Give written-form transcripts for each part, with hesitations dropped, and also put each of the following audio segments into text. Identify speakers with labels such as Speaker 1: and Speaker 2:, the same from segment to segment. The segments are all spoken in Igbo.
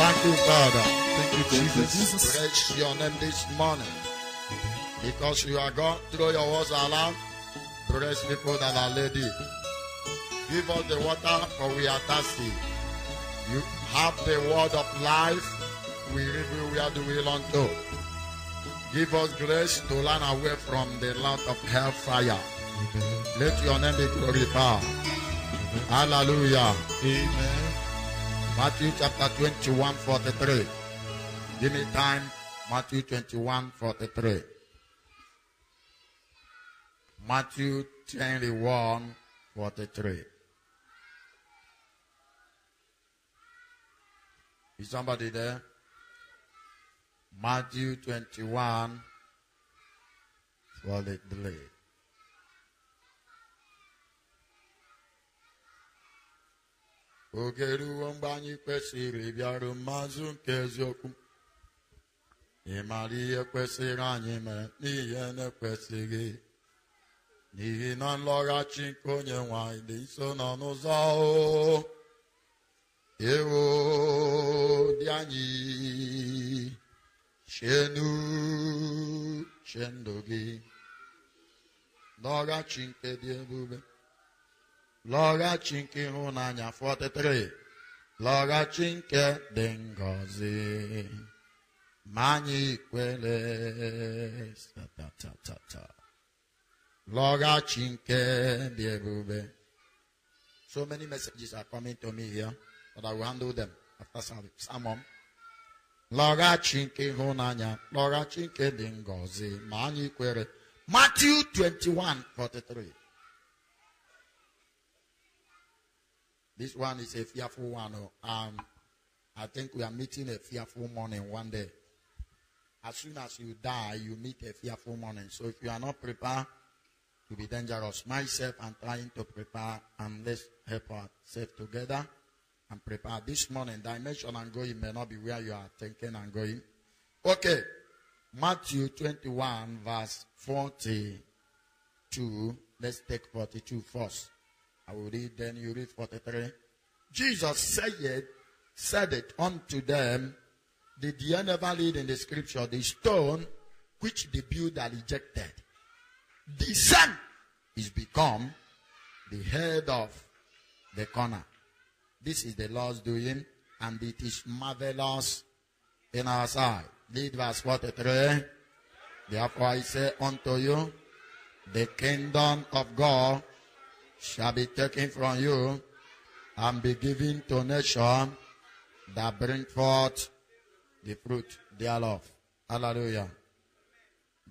Speaker 1: Thank you, Father.
Speaker 2: Thank you, Jesus.
Speaker 1: Praise your name this morning. Because you are God, throw your words aloud. Praise people that are lady. Give us the water, for we are thirsty. You have the word of life. We reveal where do we learn to. Give us grace to run away from the lot of hellfire. Let your name be glorified. Hallelujah.
Speaker 2: Amen.
Speaker 1: Matthew chapter 21, 43. Give me time. Matthew 21, 43. Matthew 21, 43. Is somebody there? Matthew 21, 43. Ogeruo mgbe anyị kwesịrị bịaru mmazụ nke eziokwu. Ịmara ihe kwesịrị anyị mere n'ihe na-ekwesịghị. N'ihi na nlọghachi nke onye nwanyị dị nso nọ n'ụzọ. Ewo dị anyị chenu ndụ gị. Lọghachi nke dị ebube. Lọghachi nke ịhụnanya 43. Lọghachi nke dị ngọzi. Ma anyị kwere. Lọghachi nke dị ebube. So many messages are coming to me here, but I will handle them after sermon. Lọghachi nke ịhụnanya. Lọghachi nke dị ngọzi. Ma anyị kwere. Matthew 21, 43. This one is a fearful one. I think we are meeting a fearful morning one day. As soon as you die, you meet a fearful morning. So if you are not prepared, it will be dangerous. Myself, I'm trying to prepare, and let's help ourselves together and prepare. This morning, dimension and going may not be where you are thinking and going. Okay. Matthew 21, verse 42. Let's take 42 first. I will read, then you read 43. Jesus said it unto them. Did you never read in the scripture, the stone which the builder rejected, the son is become the head of the corner. This is the Lord's doing, and it is marvelous in our sight. Read verse 43. Therefore I say unto you, the kingdom of God shall be taken from you and be given to nation that bring forth the fruit thereof. Hallelujah.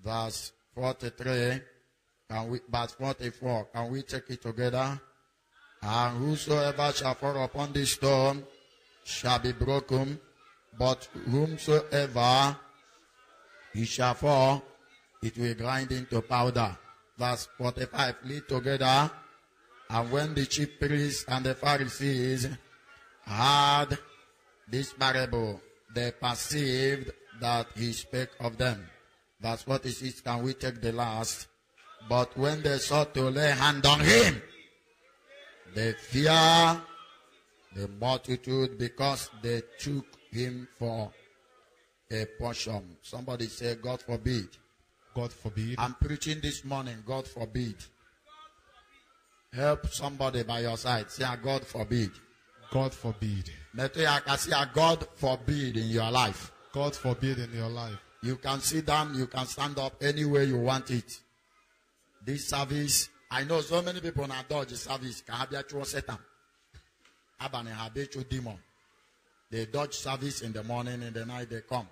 Speaker 1: Verse 43. Verse 44. Can we take it together? And whosoever shall fall upon this stone shall be broken, but whomsoever he shall fall, it will grind into powder. Verse 45. Read together. And when the chief priests and the Pharisees heard this parable, they perceived that he spake of them. Verse 46, can we take the last? But when they sought to lay hand on him, they feared the multitude because they took him for a portion. Somebody say, God forbid.
Speaker 2: God forbid.
Speaker 1: I'm preaching this morning, God forbid. Help somebody by your side. Say, God forbid.
Speaker 2: God forbid.
Speaker 1: God forbid in your life.
Speaker 2: God forbid in your life.
Speaker 1: You can sit down, you can stand up any way you want it. This service, I know so many people now dodge the service. Demon. They dodge service in the morning, in the night they come.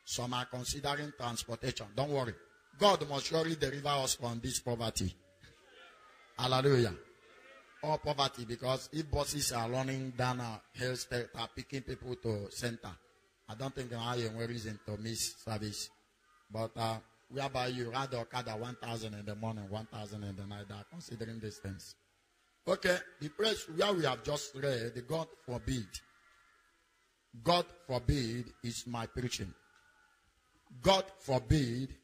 Speaker 1: Some are considering transportation. Don't worry. God must surely deliver us from this poverty. Hallelujah. Or poverty, because if buses are running down a hill state, are picking people to center, I don't think I have any reason to miss service. But whereby you ride the Okada 1,000 in the morning, 1,000 in the night, they are considering these things. Okay, the place where we have just read, the God forbid. God forbid is my preaching. God forbid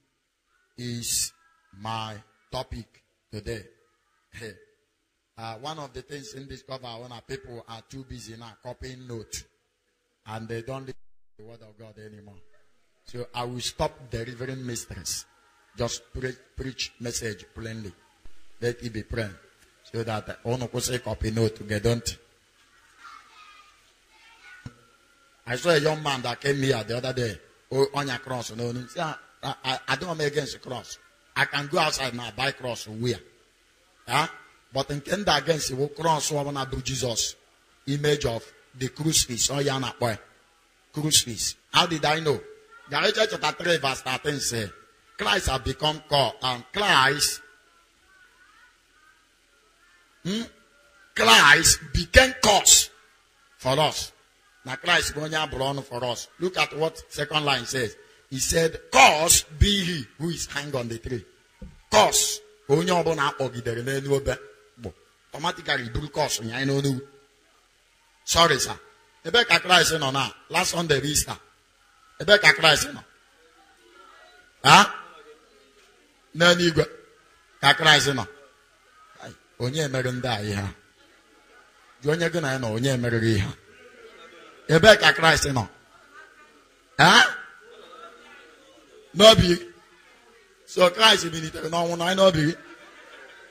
Speaker 1: is my topic today. Hey. One of the things in this cover, when people are too busy now copying notes, and they don't the word of God anymore. So I will stop delivering mysteries. Just preach message plainly. Let it be plain. So that one could say copy note together. Don't. I saw a young man that came here the other day on your cross. No, I don't am against the cross. I can go outside now, buy cross, wear. But in Canada against the cross, I want to do Jesus. Image of the crucifix. Oh, yana boy. Crucifix. How did I know? Galatians chapter 3 verse 13 says, Christ has become core, and Christ became cause for us. Now Christ going to for us. Look at what second line says. He said, cause be he who is hanged on the tree. Cause. Automatically, cause. Sorry, sir. Ebeka Christ no na. Last Sunday Easter. Ebeka Christ no. Na n'igwe. Ka Christ no. Onye mere ndị a ihe ha. Jụ onye gị na ya na onye meriri ihe ha. Ebeka Christ no. N'obi. So Christ bilitere n'ọnwụ na n'obi.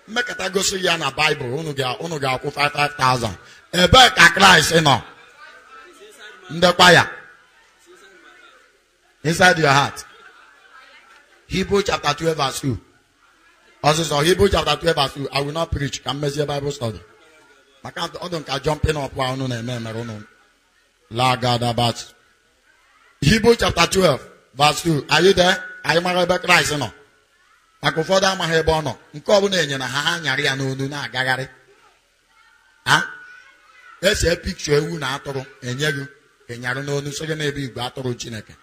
Speaker 1: Mmekọta gosi ya na Bible unu ga-akwụ 5,000. Ebeka Christ no. Ndekwa ya. Inside your heart. Hebrew chapter 12 verse 2. Also, Hebrew chapter 12 verse 2. I will not preach. Can measure Bible study. I can't jump in up while La God about Hebrew chapter 12 verse 2. Are you there? Are you married by Christ? No. I go for that my hebono. Nkobune na ha nyari ya no na agagari. Ese a picture ewu na atoro enyegu. Enyaro no nu so na ebe igwe atoro Chineke.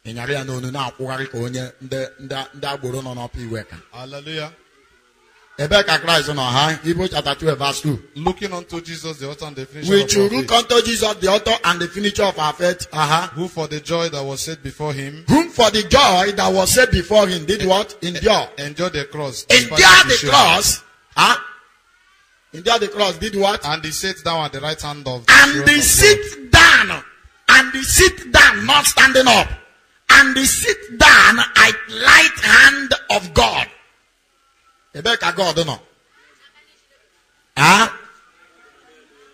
Speaker 1: Enyari ya no nu na akwugari ka onye ndị agboro no n'opi iwe ka.
Speaker 2: Hallelujah.
Speaker 1: Ebeka Christ no ha. Hebrew chapter 12 verse 2.
Speaker 2: Looking unto Jesus, the author and the finisher
Speaker 1: We
Speaker 2: of our
Speaker 1: should
Speaker 2: faith.
Speaker 1: look unto Jesus, the author and the finisher of our faith.
Speaker 2: Who for the joy that was set before him,
Speaker 1: Whom for the joy that was set before him did what? Endure.
Speaker 2: endured the cross.
Speaker 1: Endure the cross. Endure the cross. Did what?
Speaker 2: And he sat down at the right hand of the
Speaker 1: And
Speaker 2: throne
Speaker 1: they
Speaker 2: of
Speaker 1: sit down. And they sit down, not standing up. And they sit down at right hand of God. Ebeka God no.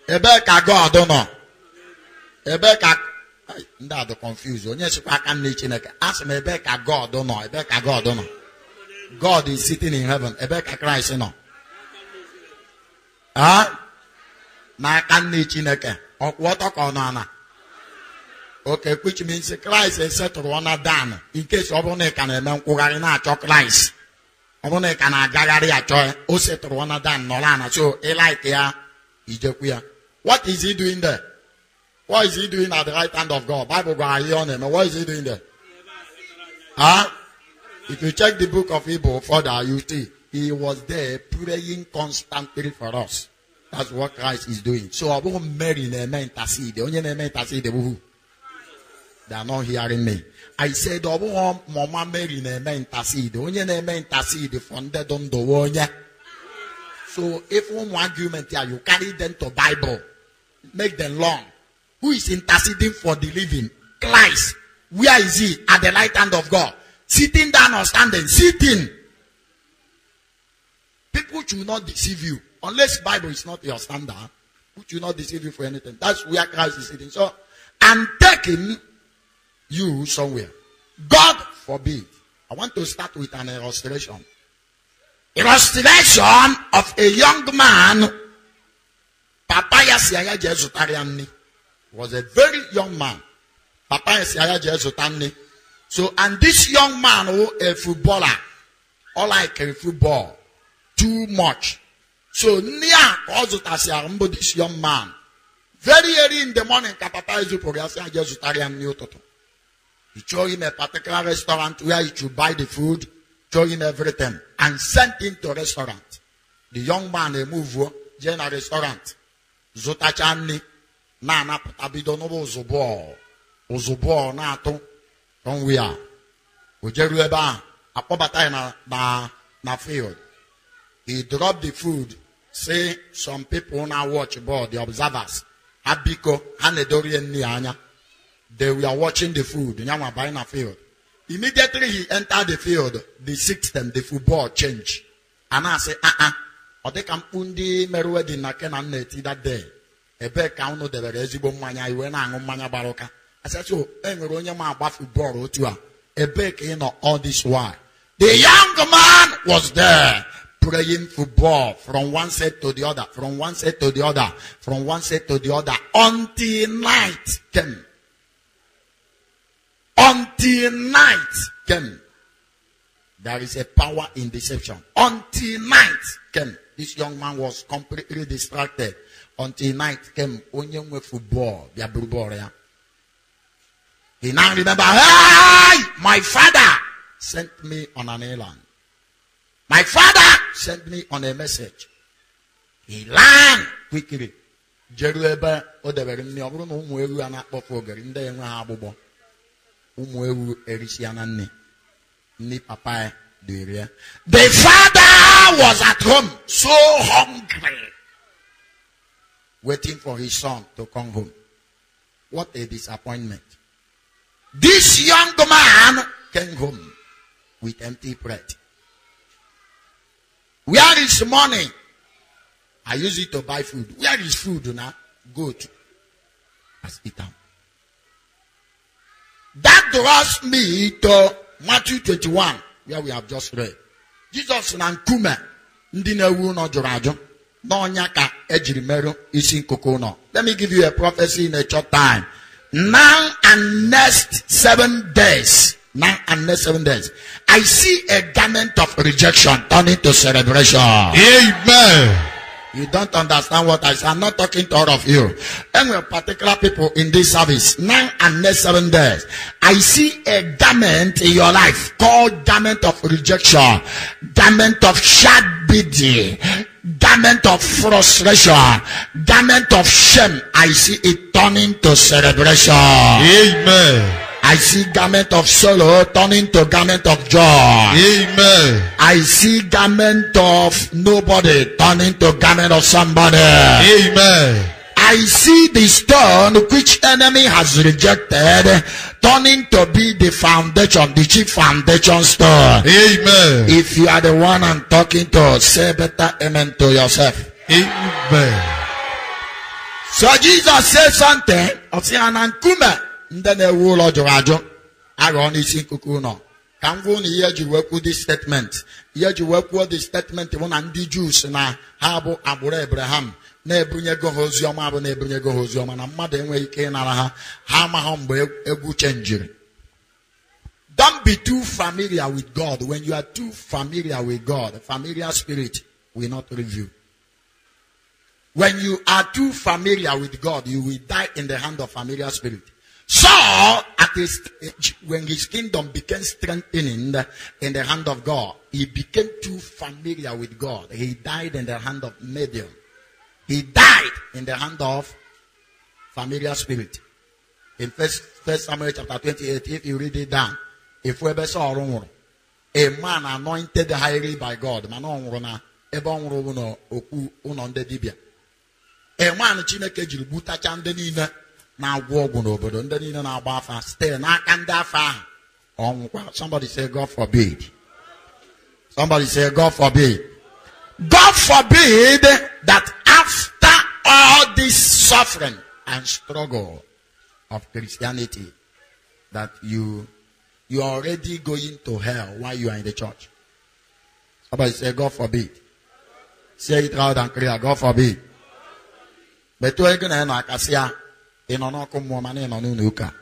Speaker 1: Ebeka God no. Ebeka. That the confused. Onye sikwa aka nne Chineke. Ask me Ebeka God no. Ebeka God no. God is sitting in heaven. Ebeka Christ no. Na aka nne Chineke. Ọkwọtọ ka ọ nọ ana. Okay, which means Christ is set to one down. In case ọ bụrụ na ị ka na-eme nkwụgharị na-achọ Christ. Ọ bụrụ na ị ka na-agagharị achọ o set to one down nọrọ ana. So ị like ya ijekwu ya. What is he doing there? What is he doing at the right hand of God? Bible gwara ihe ọ na-eme. What is he doing there? If you check the book of Hebrew further, you see he was there praying constantly for us. That's what Christ is doing. So I won't marry them intercede. Only them intercede. They are not hearing me. I said, I won't mama marry them intercede. Only them intercede from the don't do. So if one argument here, you carry them to Bible, make them long. Who is interceding for the living? Christ. Where is he? At the right hand of God. Sitting down or standing? Sitting. People should not deceive you. Unless Bible is not your standard, people should not deceive you for anything. That's where Christ is sitting. So, and taking you somewhere. God forbid. I want to start with an illustration. Illustration of a young man. Papa Yasiaya Jesutariani was a very young man. Papa Yasiaya Jesutani. So, and this young man, a footballer, all like a football, too much. So, this young man, very early in the morning, he showed him a particular restaurant where he should buy the food, showed him everything, and sent him to a restaurant. The young man, he moved to a restaurant. Zotachani, Nana Putabidono Uzubo, Nato. From where? Ujerueba, Apobata na field. He dropped the food. Say some people now watch board, the observers. Abiko, Hanedorian Nianya. They were watching the food. Nyama buying a field. Immediately he entered the field, the system, the football changed. And I say, or they can pundi meruedi na kenan neti that day. Ebe kauno de rezibo manya iwena ngomanya baroka. I said, so enronya ma ba football otua. Ebe ke no all this while. The young man was there praying football from one set to the other, from one set to the other, from one set to the other until night came. Until night came. There is a power in deception. Until night came. This young man was completely distracted. Until night came. Onye football. He now remember, hey, my father sent me on an island. My father sent me on a message. He learned quickly. Jeruebe odebere nni oburu na umu ewu anakpofo ogeri nde enwe ha agbugbo. Umu ewu erisiana nni. Nni papa dere. The father was at home so hungry, waiting for his son to come home. What a disappointment. This young man came home with empty plate. Where is money? I use it to buy food. Where is food now? Go to. Let's eat them. That draws me to Matthew 21, where we have just read. Jesus nankume ndi na-ewu no jụrụ ajụ n'ọnya ka ejiri merụ isi nkụkụ nọ. Let me give you a prophecy in a short time. Now and next 7 days. Now and next 7 days. I see a garment of rejection turning to celebration.
Speaker 2: Amen.
Speaker 1: You don't understand what I say. I'm not talking to all of you. Anyway, particular people in this service. Now and next 7 days. I see a garment in your life called garment of rejection. Garment of shadbidi. Garment of frustration. Garment of shame. I see it turning to celebration.
Speaker 2: Amen.
Speaker 1: I see garment of sorrow turning to garment of joy.
Speaker 2: Amen.
Speaker 1: I see garment of nobody turning to garment of somebody.
Speaker 2: Amen.
Speaker 1: I see the stone which enemy has rejected turning to be the foundation, the chief foundation stone.
Speaker 2: Amen.
Speaker 1: If you are the one I'm talking to, say better amen to yourself.
Speaker 2: Amen.
Speaker 1: So Jesus said something. Then the rule of Jorajo, I run is in Kukuno. Can go near you work with this statement. Here you work with this statement, one and the Jews na Habo Abu Abraham. Nebunya go Hosioma, Nebunya go Hosioma, and mother way came Alaha, Hama Humble, Ebu changer. Don't be too familiar with God. When you are too familiar with God, a familiar spirit will not review. When you are too familiar with God, you will die in the hand of familiar spirit. So, at his stage, when his kingdom became strengthening in the hand of God, he became too familiar with God. He died in the hand of medium. He died in the hand of familiar spirit. In First Samuel chapter 28, if you read it down, if we ever saw a man anointed highly by God, a man chineke jiri butacha ndị niile na-agwọ ọgwụ n'obodo, ndị niile na-agba afa site n'aka ndị afa ahụ ọnwụkwa. Somebody say God forbid. Somebody say God forbid. God forbid that after all this suffering and struggle of Christianity that you are already going to hell while you are in the church. Somebody say God forbid. Say it loud and clear. God forbid. But to again and akasia in ono kumo mane no nuka.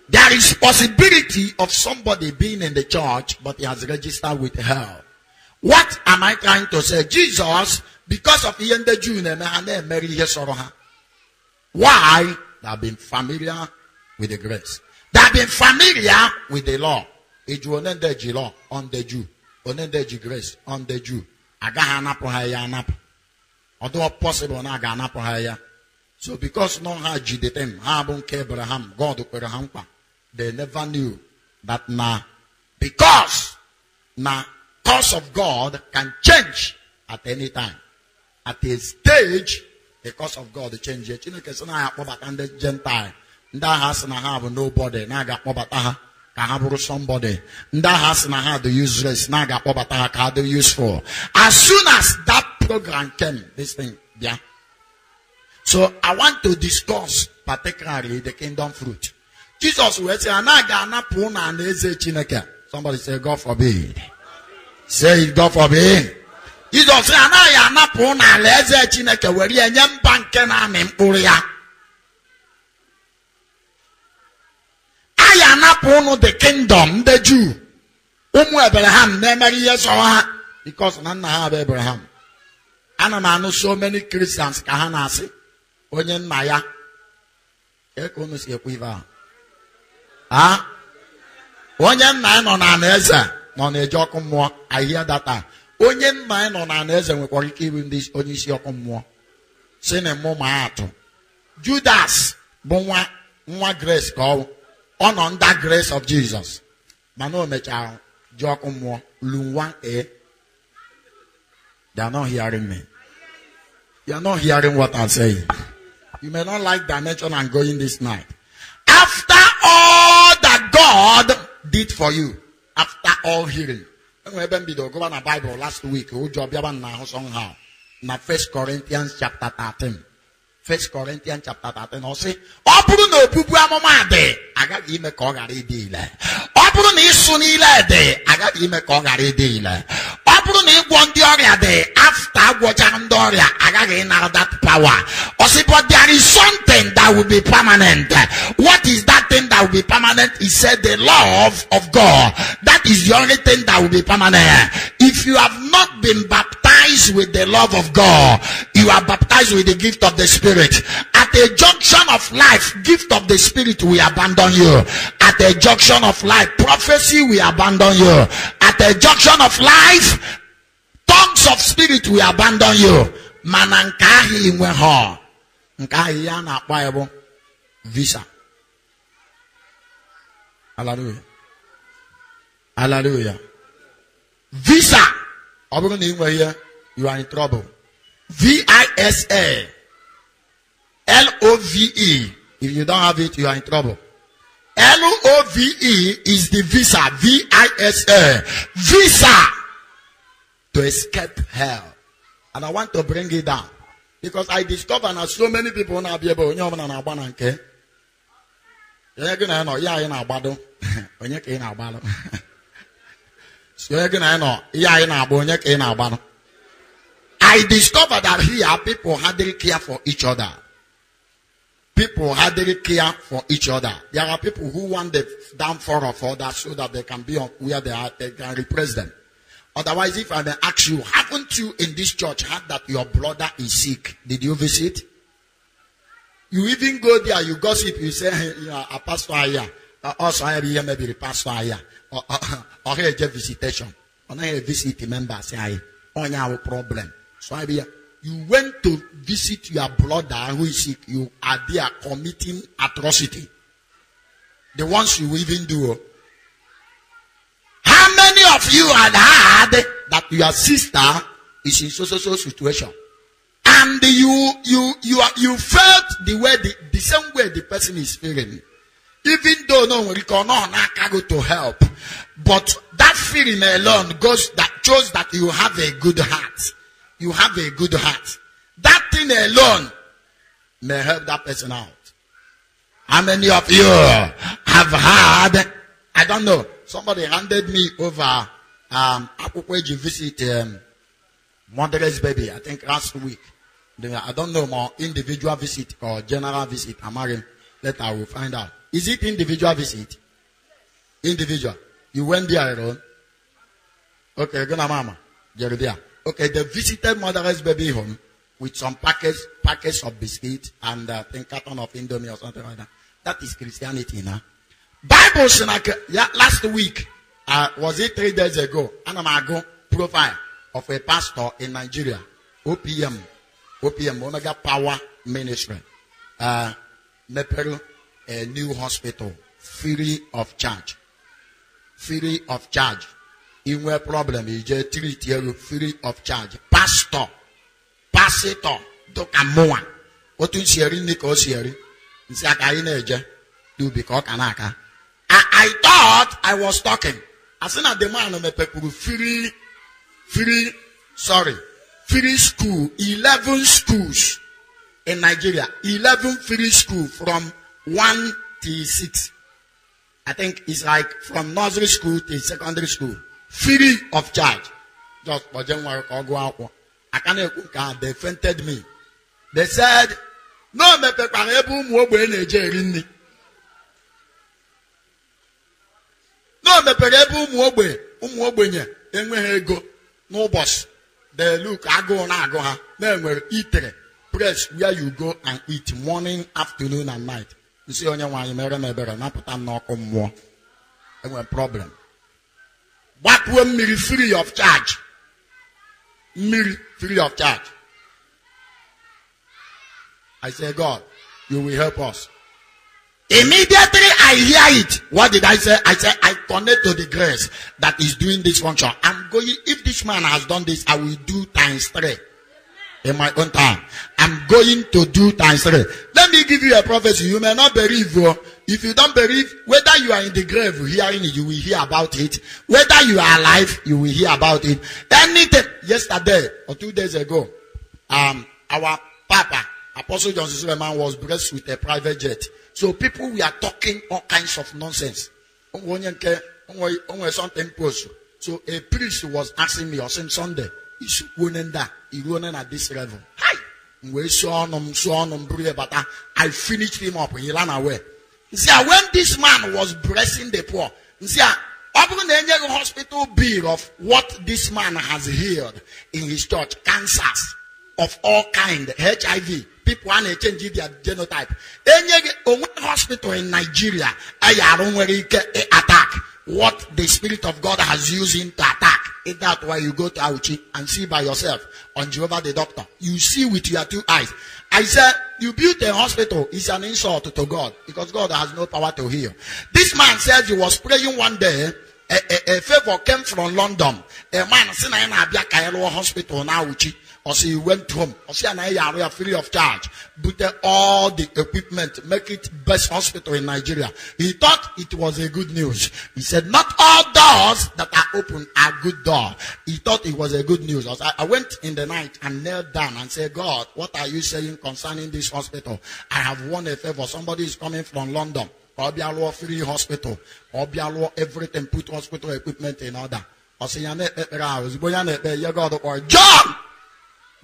Speaker 1: There is possibility of somebody being in the church, but he has registered with hell. What am I trying to say? Jesus, because of the Jew, why? They have been familiar with the grace. They have been familiar with the law. Law on the Jew. On the grace on the Jew. Although possible na ga. So because no haji the them, Abraham, God Abraham, they never knew that now because now cause of God can change at any time. At a stage, because of God change it. Chineke sị na ya akpọbata ndị Gentile. Ndị agha sị na ha bụ nobody na aga akpọbata ha ka ha bụrụ somebody. Ndị agha sị na ha dị useless na aga akpọbata ha ka ha dị useful. As soon as that program came, this thing, yeah. So I want to discuss particularly the kingdom fruit. Jesus will say, somebody say, God forbid. Say, God forbid. Jesus said, the kingdom, the Jew. Abraham, because none have Abraham. And I know so many Christians, Kahanasi, Onyen Maya. Onyen man on an eza, non a jokum more. I hear that. Onyen man on an eza, we call it this Onisiokum more. Send a momato. Judas, Bonwa, Mwa grace call on that grace of Jesus. Mano Mechao, Jokum more, Luwan e. They are not hearing me. You are not hearing what I'm saying. You may not like dimension I'm going this night. After all that God did for you, after all hearing. When we been go on a Bible last week, who job somehow. Now 1 Corinthians chapter 13. 1 Corinthians chapter 13. I'll say, Opuru no pupu amomade. I got him a kogari deal. Opuru ni sunile de. I got him a kogari deal. Opuru ni gwondioria de. After Wajandoria, I got that power. But there is something that will be permanent. What is that thing that will be permanent? He said the love of God. That is the only thing that will be permanent. If you have not been baptized with the love of God, you are baptized with the gift of the Spirit. At a junction of life, gift of the Spirit will abandon you. At a junction of life, prophecy will abandon you. At a junction of life, tongues of spirit will abandon you. Manankahi inweho. Nkahi ya na Bible visa. Hallelujah. Hallelujah. Visa. Here, you are in trouble. VISA. LOVE. If you don't have it, you are in trouble. LOVE is the visa. VISA. Visa to escape hell. And I want to bring it down. Because I discover that so many people now be able to okay. I discovered that here people hardly care for each other. People hardly care for each other. There are people who want the downfall of others so that they can be on where they are, they can repress them. Otherwise, if I may ask you, haven't you in this church heard that your brother is sick? Did you visit? You even go there, you gossip, you say, hey, you know, a pastor here. Also, I here maybe the pastor here. Or here just visitation. Or now visit member say, on your problem. So I be you went to visit your brother who is sick. You are there committing atrocity. The ones you even do. How many of you had heard that your sister is in so situation, and you felt the way the same way the person is feeling, even though no one can go to help, but that feeling alone shows that you have a good heart. You have a good heart. That thing alone may help that person out. How many of you have heard? I don't know. Somebody handed me over Akukweji visit Mother's baby, I think last week. I don't know more individual visit or general visit. Later I will find out. Is it individual visit? Individual. You went there alone? Okay, gonna mama. Jeremiah. Okay, they visited Mother's baby home with some package of biscuits and I think carton of Indomie or something like that. That is Christianity now. Bible last week, was it 3 days ago? Anamago profile of a pastor in Nigeria, OPM, Omega Power Ministry, Meperu, a new hospital, free of charge. Free of charge. In where problem is just treat you free of charge. Pastor, Dokamoa. Otu nsieri ni ka o sieri. Nsi aka ị na-eje. Do because kanaka. I thought I was talking. As soon as the man mepekuru free school, 11 schools in Nigeria. 11 free school from 1 to 6. I think it's like from nursery school to secondary school. Free of charge. Just for January or go out. I can't they fainted me. They said, no, me peparebu mwobe nejerini. No, me peparebu mwobe nye. Enwe ego. No boss. They look, I go na go ha. Then we eat press where you go and eat morning, afternoon, and night. You see, only one you marry me better. Not put no come more. No problem. What will me free of charge? Me free of charge. I say, God, you will help us. Immediately I hear it. What did I say? I said, I connect to the grace that is doing this function. I'm going, if this man has done this, I will do times 3 in my own time. I'm going to do times 3. Let me give you a prophecy. You may not believe. If you don't believe, whether you are in the grave hearing it, you will hear about it. Whether you are alive, you will hear about it. Anything. Yesterday or 2 days ago, our Papa, Apostle John Suleiman, was blessed with a private jet. So people we are talking all kinds of nonsense. Something post. So a priest was asking me on Sunday, is running at this level. Hi. I finished him up. He ran away. See, when this man was blessing the poor, see, hospital bill of what this man has healed in his church, cancers of all kind, HIV. People want to change their genotype. Any hospital in Nigeria, attack what the Spirit of God has used him to attack. Is that why you go to Auchi and see by yourself on Jehovah the doctor? You see with your 2 eyes. I said, you built a hospital. It's an insult to God because God has no power to heal. This man said he was praying one day. A favor came from London. A man said, hospital now. Or so he went home. Or so are free of charge. But all the equipment, make it best hospital in Nigeria. He thought it was a good news. He said, not all doors that are open are good doors. He thought it was a good news. I went in the night and knelt down and said, God, what are you saying concerning this hospital? I have won a favor. Somebody is coming from London. Or be a free hospital. Or be a everything, put hospital equipment in order. Or say, John!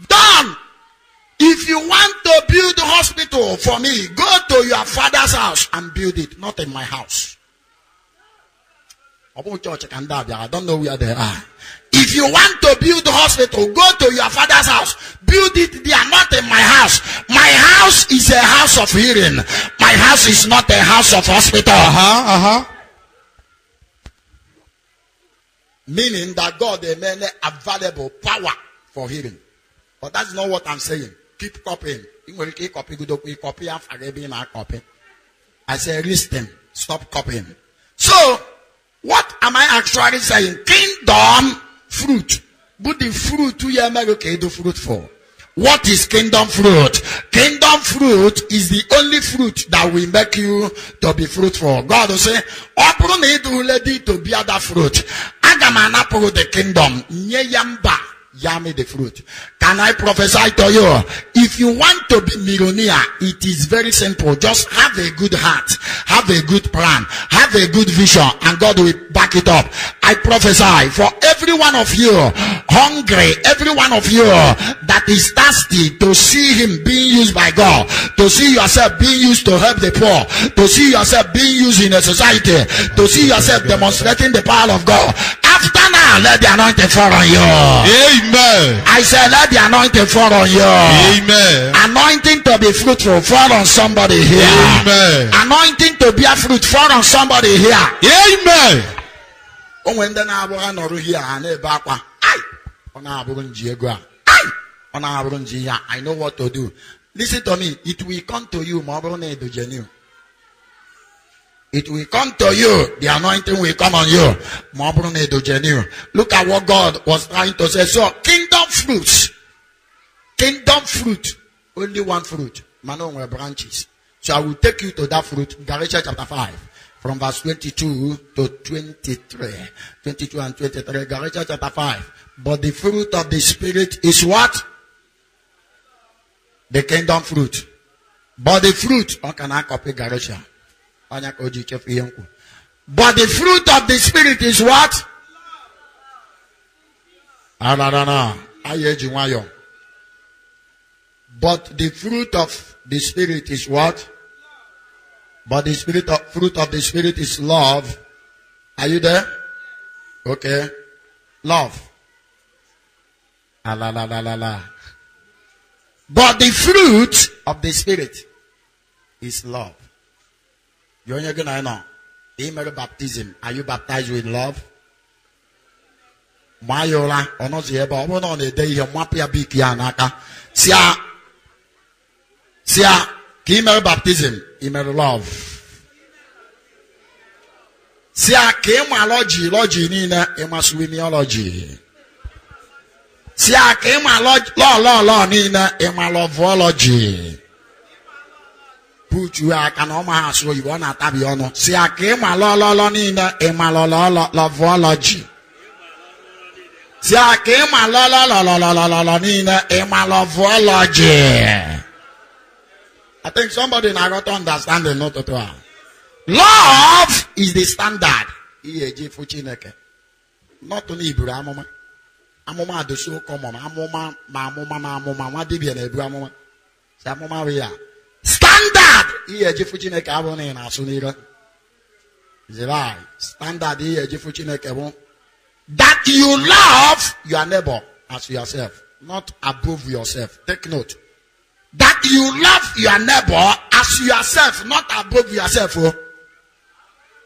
Speaker 1: Done. If you want to build a hospital for me, go to your father's house and build it, not in my house. I don't know where they are. If you want to build a hospital, go to your father's house, build it there, not in my house. My house is a house of healing. My house is not a house of hospital. Meaning that God made available power for healing. But that's not what I'm saying. Keep copying. I say, listen, stop copying. So, what am I actually saying? Kingdom fruit. But the fruit you are do fruit for. What is kingdom fruit? Kingdom fruit is the only fruit that will make you to be fruitful. God will say, open it to be other fruit. Agamana pro the kingdom. Nyeyamba. Yummy the fruit. Can I prophesy to you? If you want to be millionaire, it is very simple. Just have a good heart, have a good plan, have a good vision, and God will back it up. I prophesy for every one of you hungry, every one of you that is thirsty to see him being used by God, to see yourself being used to help the poor, to see yourself being used in a society, to see yourself demonstrating the power of God. After now, let the anointing fall on you.
Speaker 2: Amen.
Speaker 1: I said, let the anointing fall on you.
Speaker 2: Amen.
Speaker 1: Anointing to be fruitful, fall on somebody here.
Speaker 2: Amen.
Speaker 1: Anointing to be a fruit, fall on somebody here.
Speaker 2: Amen.
Speaker 1: When the Nabora Noru here and a Bakwa, I know what to do. Listen to me, it will come to you, Mabone do Genu. It will come to you. The anointing will come on you. Look at what God was trying to say. So, kingdom fruits. Kingdom fruit. Only one fruit. Manon were branches. So I will take you to that fruit. Galatians chapter 5. From verse 22 to 23. 22 and 23. Galatians chapter 5. But the fruit of the Spirit is what? The kingdom fruit. But the fruit. How can I copy Galatians? But the fruit of the Spirit is what? But the fruit of the Spirit is what? But the fruit of the Spirit is love. Are you there? Okay. Love. But the fruit of the Spirit is love. You're going to know. Email baptism. Are you baptized with love? Mayola. Onozieba. Omo the day you mapia biki anaka. Sia. Email baptism. Email love. Sia kemalogy. Logy nina. Emaswimiology. Sia law nina. Emalovology. Put you a canoma so you wanna tabiono. Sia kemalo nina. Emalovology. Sia kemalo nina. Emalovology. I think somebody now got to understand the note. Love is the standard. Not only Abraham. Amoma the so common. Amoma, what did you Abraham? Samoma, standard. Standard. That you love your neighbor as yourself, not above yourself. Take note. That you love your neighbor as yourself, not above yourself. Oh.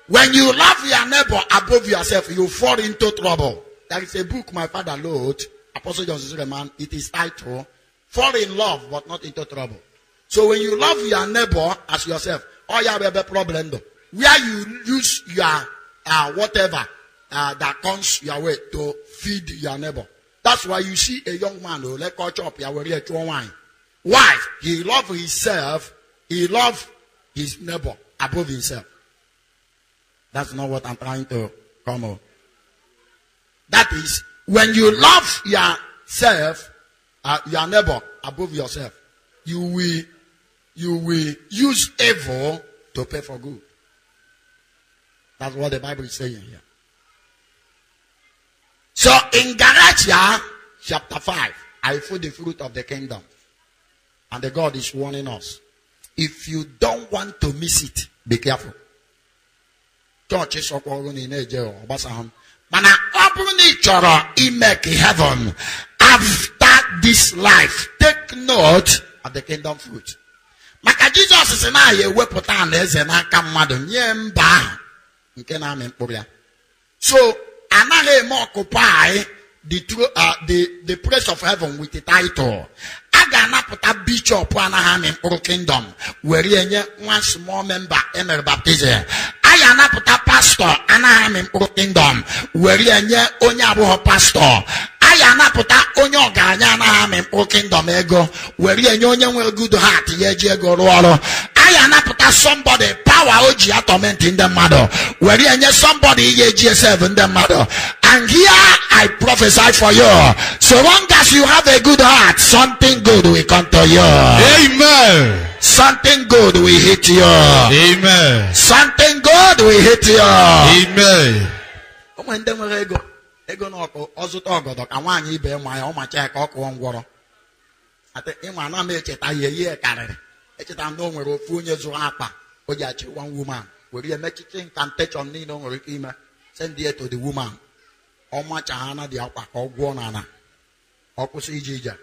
Speaker 1: When you love your neighbor above yourself, you fall into trouble. There is a book my father wrote, Apostle John Suleman. It is titled, Fall in Love but Not into Trouble. So when you love your neighbor as yourself, all you have a problem though. Where you use your whatever that comes your way to feed your neighbor. That's why you see a young man who let go chop your way to wine. Why? He loves himself. He loves his neighbor above himself. That's not what I'm trying to come on. That is, when you love yourself, your neighbor above yourself, you will use evil to pay for good. That's what the Bible is saying here. So in Galatians chapter 5, I put the fruit of the kingdom. And the God is warning us. If you don't want to miss it, be careful. Church is in heaven after this life. Take note of the kingdom fruit. Maka Jesus is na ye weputa na eze na aka mmadu nye mba nke na ame mkpụrụ ya. So anaghị eme occupy the place of heaven with the title. Aga-anapụta bishop anaghị amị mkpụrụ kingdom were enye one small member emere baptism. Aya anapụta pastor anaghị amị mkpụrụ kingdom were enye onye abụghị pastor. Aya anapụta onye ọgaranya anaghị amị mkpụrụ kingdom ego were enye onye nwere good heart ya eji ego rụọ ọrụ. Aya anapụta somebody power oji atọment ndị mmadụ were enye somebody ya eji serve ndị mmadụ. And here I prophesy for you. So long as you have a good heart, something good will come to you.
Speaker 2: Amen.
Speaker 1: Something good will hit you.
Speaker 2: Amen.
Speaker 1: Something good will hit you.
Speaker 2: Amen.
Speaker 1: Ego no ozuta ogodo ka nwaanyị ibe ma ya ọ macha ka ọ kụọ ngwọrọ. Ate ịma na m echeta ihe karịrị. Echeta na o nwere ofu onye zụrụ akpa o ji achị one woman. Were emechiche incantation niile o nwere ike ime. Send it to the woman. Ọ macha ha na dị akwa ka ọ gwụọ n'ala. Ọ kwụsị ije ije.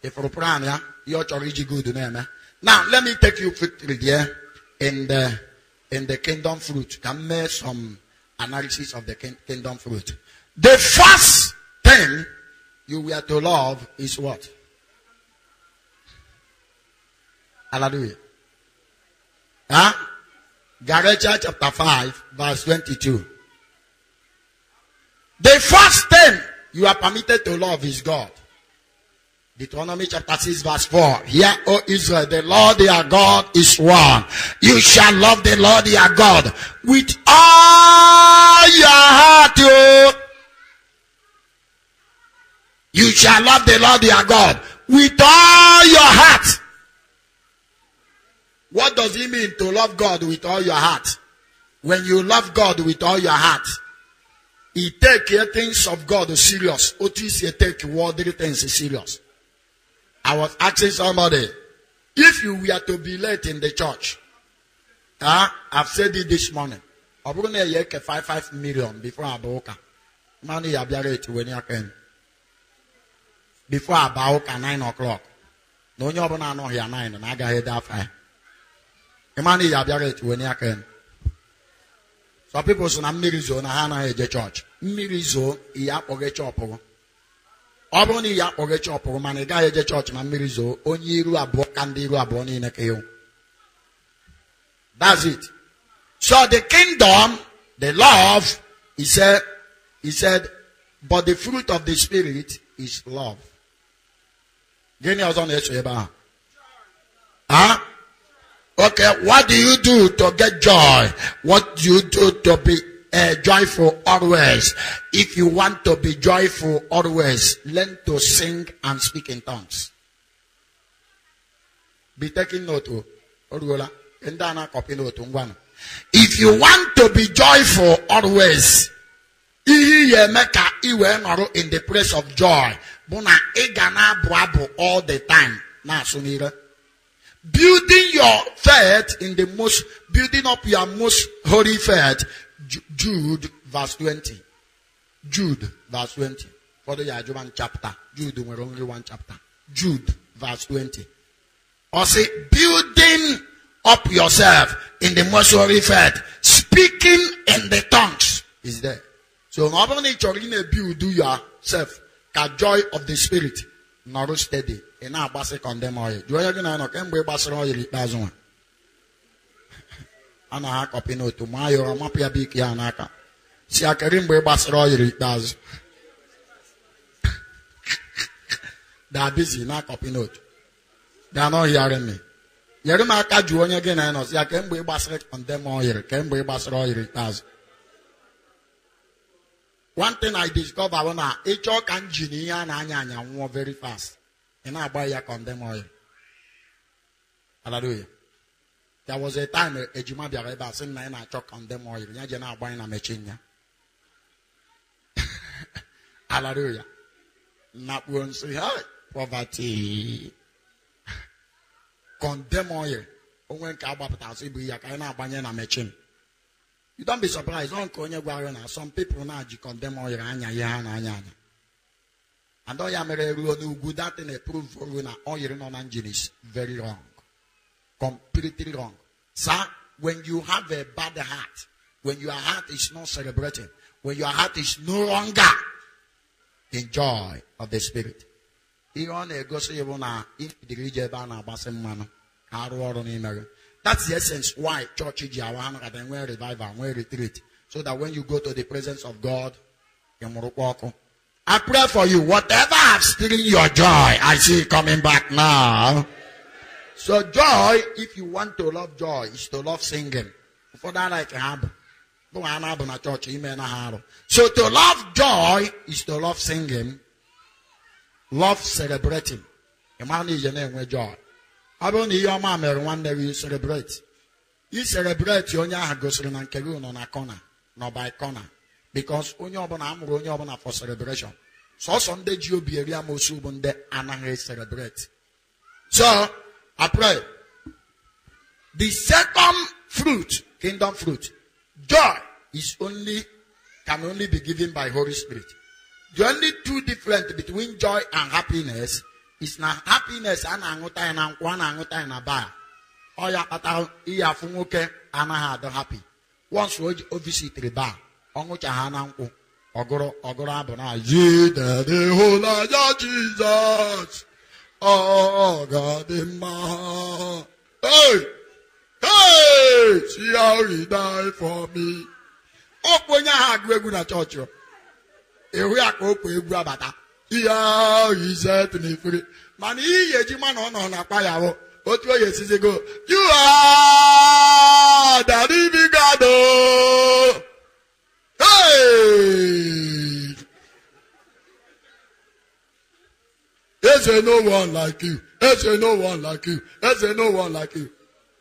Speaker 1: Ifuru plan ya, ihe ọ chọrọ iji good na-eme. Now let me take you quickly there in the kingdom fruit. Can make some analysis of the kingdom fruit. The first thing you were to love is what? Hallelujah. Huh? Galatians chapter 5, verse 22. The first thing you are permitted to love is God. Deuteronomy chapter 6 verse 4. Hear, O Israel, the Lord your God is one. You shall love the Lord your God with all your heart. You shall love the Lord your God with all your heart. What does it mean to love God with all your heart? When you love God with all your heart, you take things of God serious. Otis, you take worldly things serious. I was asking somebody, if you were to be late in the church, I've said it this morning. I'm going to get 5 million before I book. Money I be late when you can. Before I book at 9 o'clock. No, you're not here 9 and I got here that 5. Money I be late when you can. So people say, I'm Mirizo, and I the church. Mirizo, ya oge chopo. Oboni ya oge chopo, man, a guy the church, and Mirizo, only you are Bokandi, Raboni in a KO. That's it. So the kingdom, the love, he said, but the fruit of the Spirit is love. Huh? Okay, what do you do to get joy? What do you do to be joyful always? If you want to be joyful always, learn to sing and speak in tongues. Be taking note. If you want to be joyful always, in the place of joy, all the time. Building your faith in the most, building up your most holy faith. Jude verse 20. Jude verse 20. For the one chapter. Jude were only one chapter. Jude verse 20. Or say, building up yourself in the most holy faith. Speaking in the tongues is there. So not only you build yourself, the joy of the Spirit, not steady. And now, Bassy condemn oil. Do you know? Can we Bassy oil? It doesn't. And I have copy note to my or Mapia Biki Anaka. See, I can remember Bassy oil. It does. They are busy. Now, copy note. They are not hearing me. You remember Juan again? I know. See, I can be Bassy condemn oil. Can be Bassy oil. It does. One thing I discovered when I can genie and very fast. And I buy a condemn oil. Hallelujah. There was a time a Juma Biareba saying, I talk condemn oil. You're not buying a machine. Hallelujah. Not one say, hey, poverty. Condemn oil. When Kabata say, we are kind of buying a machine. You don't be surprised. Some people now condemn oil. And all you good that in a proof for all your non-engine is very wrong. Completely wrong. Sir, when you have a bad heart, when your heart is not celebrating, when your heart is no longer in joy of the Spirit. That's the essence why church is and when revival, when retreat. So that when you go to the presence of God, I pray for you. Whatever has stealing your joy, I see it coming back now. So joy, if you want to love joy, is to love singing. For that I can have. So to love joy is to love singing. Love celebrating. A man is your name with joy. I don't need your mama one day you celebrate. You celebrate your Yahagosin and Kerun on a corner, not by corner. Because only for celebration. So Sunday you be area mosubunde and celebrate. So I pray. The second fruit, kingdom fruit, joy can only be given by Holy Spirit. The only two difference between joy and happiness is now happiness and anguta and one anguta and a bar. Or ya pata iya funguke and I happy. Once we visit the bar. Ogoro abona ye the whole Jesus. Oh God in my hey, see how he died for me. Oh, when you have Greguna church, if we are going to Brabata, Yeah, he set me free. Man, he man on a otu oye size go. You are the living God. Hey! There's no one like you. There's no one like you. There's no one like you.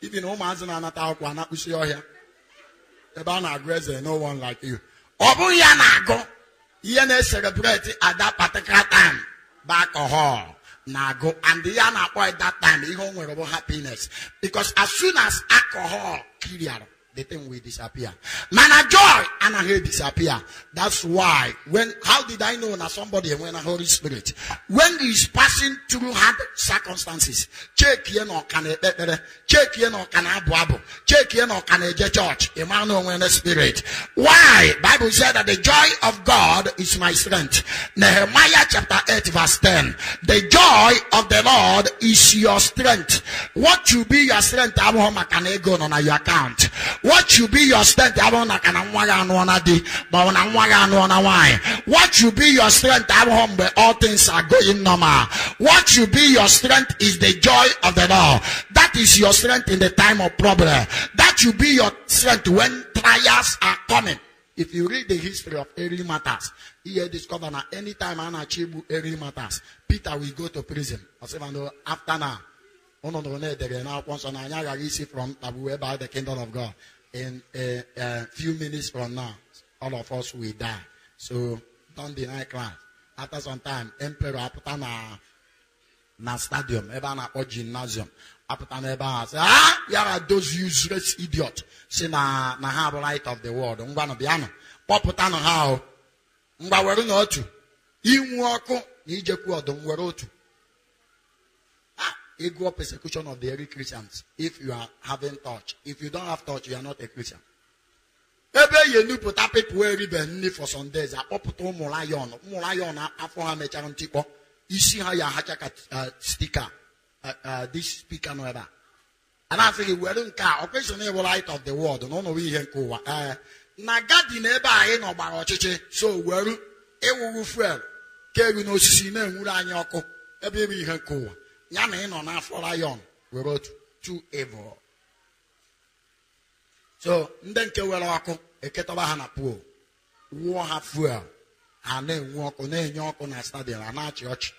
Speaker 1: Even no man's an anatao, not push your hair. The banner there's no one like you. Obuyanago. Yene celebrate at that particular time. Back or hall. Nago. And the yana boy that time, even with about happiness. Because as soon as alcohol clear, the thing will disappear. Man, a joy and a hate disappear. That's why how did I know that somebody when a Holy Spirit when he's passing through hard circumstances, check you know can check you know can abu check you know can church Emmanuel when the Spirit. Why? Bible said that the joy of God is my strength. Nehemiah chapter 8 verse 10. The joy of the Lord is your strength. What will be your strength? I want can go on your account. What should be your strength? What should be your strength? Where all things are going normal. What should be your strength is the joy of the Lord. That is your strength in the time of problem. That should be your strength when trials are coming. If you read the history of early matters, you discover that anytime I achieve early matters, Peter will go to prison. After now, from about the kingdom of God. In a few minutes from now, all of us will die. So don't deny class. After some time, Emperor Aputana na stadium, Ebana or gymnasium. Aputana Eba say, are those useless idiots. Say na have light of the world. Ngwana biano. Poputana how? Ngwa weru no otu. Inwoko ni jeku odom weru otu. Equal persecution of the early Christians. If you are having touch, if you don't have touch, you are not a Christian. Ebe you knew put up people where even for some days. I up to Mulayon after I met a tipo. You see how you have sticker, this speaker no ever. And I think we don't care. Occasionally, light of the world. No, we here go. Nagadi neba no barochiche. So we're ewu fuel. Kevi no sine muranyoko. Ebe we here go. Yamin on our lion, we wrote too evil. So, then Kewelako, a Ketabahana pool, war have fuel, and then walk on a york on a stadium, and our church.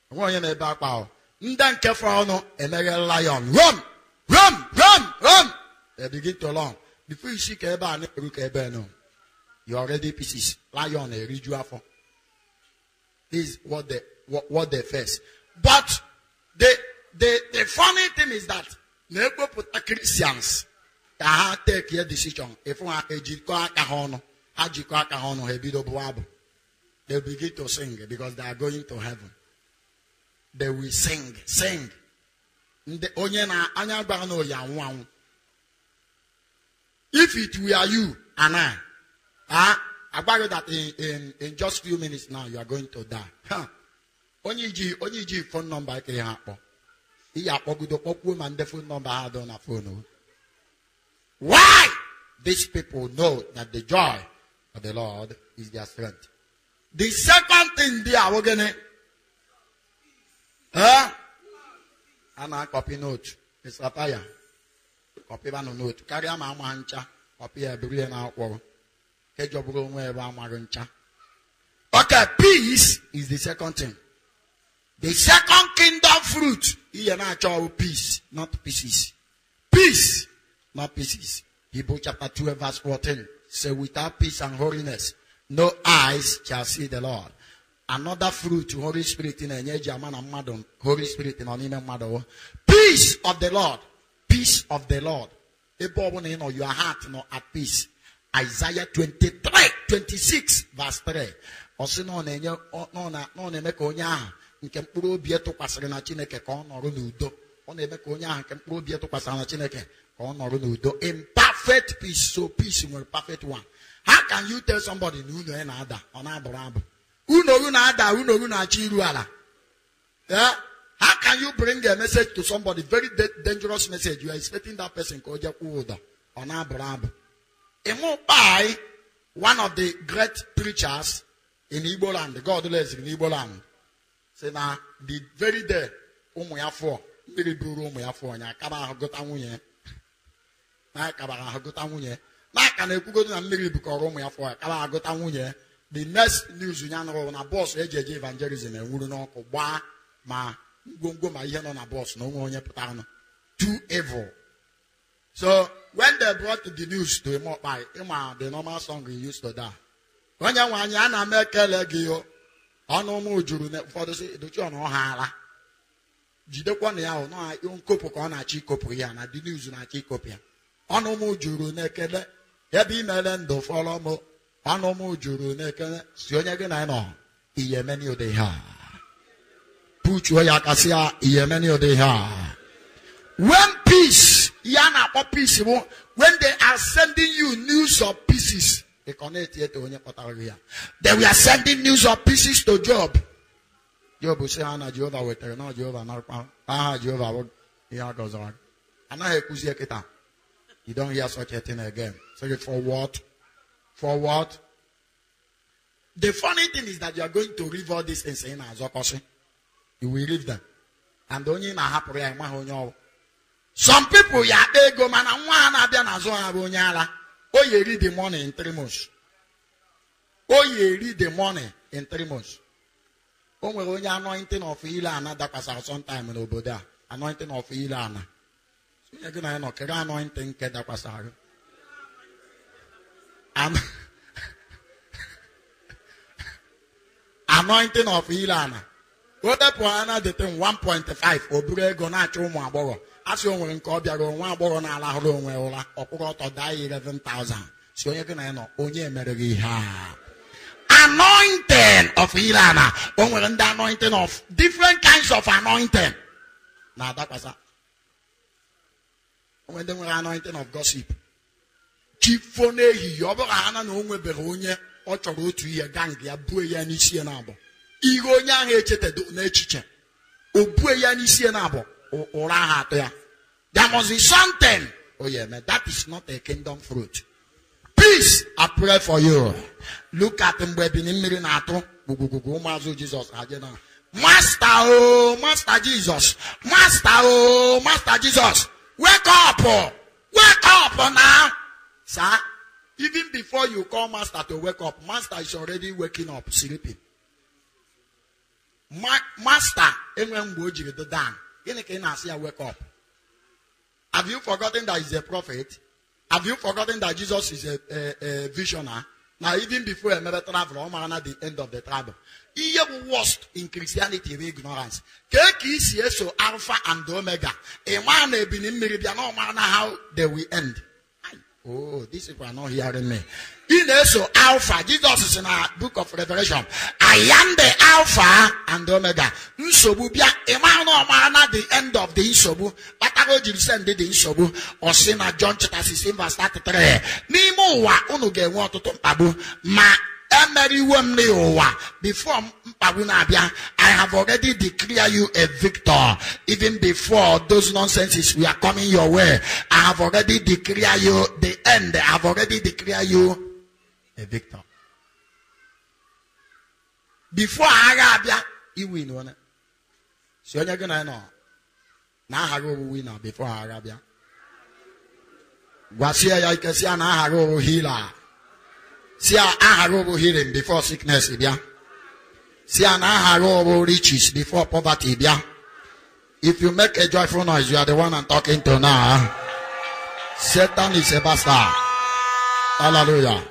Speaker 1: One in a back power. Then Kefrano, a mega lion, run! They begin to long. Before you see Keba and Rukebeno, you already pieces. Lion, a rejuafo. This is what they face. But the funny thing is that never put Christians can take your decision. If one they begin to sing because they are going to heaven. They will sing. If it were you and I bet that in just few minutes now you are going to die. Only phone number can happen. He a woman the phone number had on a phone. Why? These people know that the joy of the Lord is their strength. The second thing they are going and I copy note. It's a fire. Copy one note. Carry a mancha. Copy a brilliant outward. Okay, peace is the second thing. The second kingdom fruit is natural peace, not pieces. Peace, not pieces. Hebrews chapter 2 verse 14. Say without peace and holiness, no eyes shall see the Lord. Another fruit, Holy Spirit in a Holy Spirit in a peace of the Lord. Peace of the Lord. Your heart not at peace. Isaiah 26 verse 3. Also no make nke mkpụrụ obi etụkwasịrị na Chineke ka ọ nọrọ n'udo. Ọ na-eme ka onye ahụ nke mkpụrụ obi etụkwasịrị na Chineke ka ọ nọrọ n'udo. In perfect peace, so peace nwere perfect one. How can you tell somebody na unu na-ada ọ na-abụrụ abụ? Unu na-ada, unu na-achọ iru ala. How can you bring a message to somebody, very dangerous message? You are expecting that person ka o je kwuo ụdọ ọ na-abụrụ abụ. By one of the great preachers in Igbo land, God bless in Igbo land. Say now the very day, Umuya4, very buru Umuya4, Yakaba Gotamuye. Nakaba Gotamuye. Like an Epugo and Miri because Umuya4, Kaba Gotamuye. The next news you know on a boss, AJ evangelism, and wouldn't know why ma go my yen on a boss, no one too evil. So when they brought the news to him by Emma, the normal song he used to die. When you want Yana make a legio, on no more Juru for the John O'Hara. Jidokwan yao, no, I own Copo on a Chicopiana, the news in a Chicopia. On no more Juru naked, Yabi Melendo follow mo, on no more Juru naked, Sionagan I know, Yemenio de ha. Pucho Yakasia, Yemenio de ha. When peace, Yana or peace, when they are sending you news of pieces, they connect yet to Pataria. They were sending news of pieces to Job. Job will say, Anna Jehovah will tell no Jehovah, no Jehovah will hear goes on. And I have you don't hear such a thing again. So for what? For what? The funny thing is that you are going to read all these things in Azokosi. You will read them. And only in a happy I some people ya ego mana nwa na abia na zo ha bụ onye ala. O ye read the money in 3 months. O ye read the money in 3 months. O nwere onye anointing of ile ana dakwasara sometime n'obodo a. Anointing of ile ana. So ye gina no kere anointing ke dakwasara. Anointing of ile ana. O depo ana de 1.5 oburu ego na achu ụmụ agbọghọ. As you were in Cobia, one born a la room, or put out die 11,000. So you're going to know, only Mary ha. Anointing of Ilana, only the anointing of different kinds of anointing. Now that was that. When they were anointing of gossip. Keep for Nehi, Yobana, no more Beronia, or to go to your gang, your boy and Isianabo. Igonia hated to nature. O boy and Isianabo. There must be something. Oh yeah, man, that is not a kingdom fruit. Peace, I pray for you. Look at him, Jesus. Master, oh, Master Jesus. Master, oh, Master Jesus. Wake up, oh. Wake up now. Sir, even before you call Master to wake up, Master is already waking up, sleeping. Master, the down. Wake up. Have you forgotten that he's a prophet? Have you forgotten that Jesus is a visionary? Now, even before a mother travel, at the end of the travel, he worst in Christianity with ignorance. So Alpha and Omega. A man have been in Meridian, no matter how they will end. Oh, these people are not hearing me. In also Alpha, Jesus is in our book of Revelation. I am the Alpha and Omega. Nsobu bia emano mana the end of the Nsobu. Patago Jibsen did the Nsobu. Or Sina John chapter 16 verse 33. Nimo wa unuge wato to tabu. Ma before I have already declared you a victor. Even before those nonsenses we are coming your way, I have already declared you the end. I have already declared you a victor. Before Arabia, you win one. So you're gonna know. Now I will win before Arabia. Wasia ya ikesia na haro healer. See a healing before sickness, see an riches before poverty. If you make a joyful noise, you are the one I'm talking to now. Satan is a bastard. Hallelujah.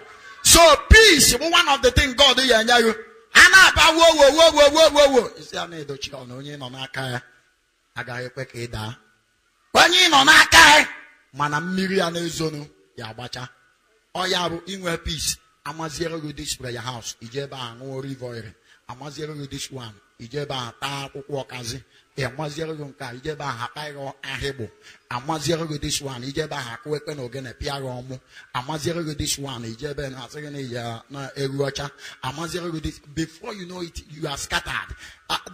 Speaker 1: So peace, one of the things God do you. Whoa. You see, I need to chill on you, no naka. I got a quick ida. When you no naka, man, I'm Miriam Zono, Yabacha. Oh, yeah, in peace. Amazero with this prayer house, Ijeba no river. Amazero with this one, Ijeba ta wakazi, Amazero Yunka, Ijeba Hakairo Ahebo, Amazero with this one, Ijeba Hakweken again a Piaromo, Amazero with this one, Ijeba and Hasagania Eruacha, Amazero with this. Before you know it, you are scattered.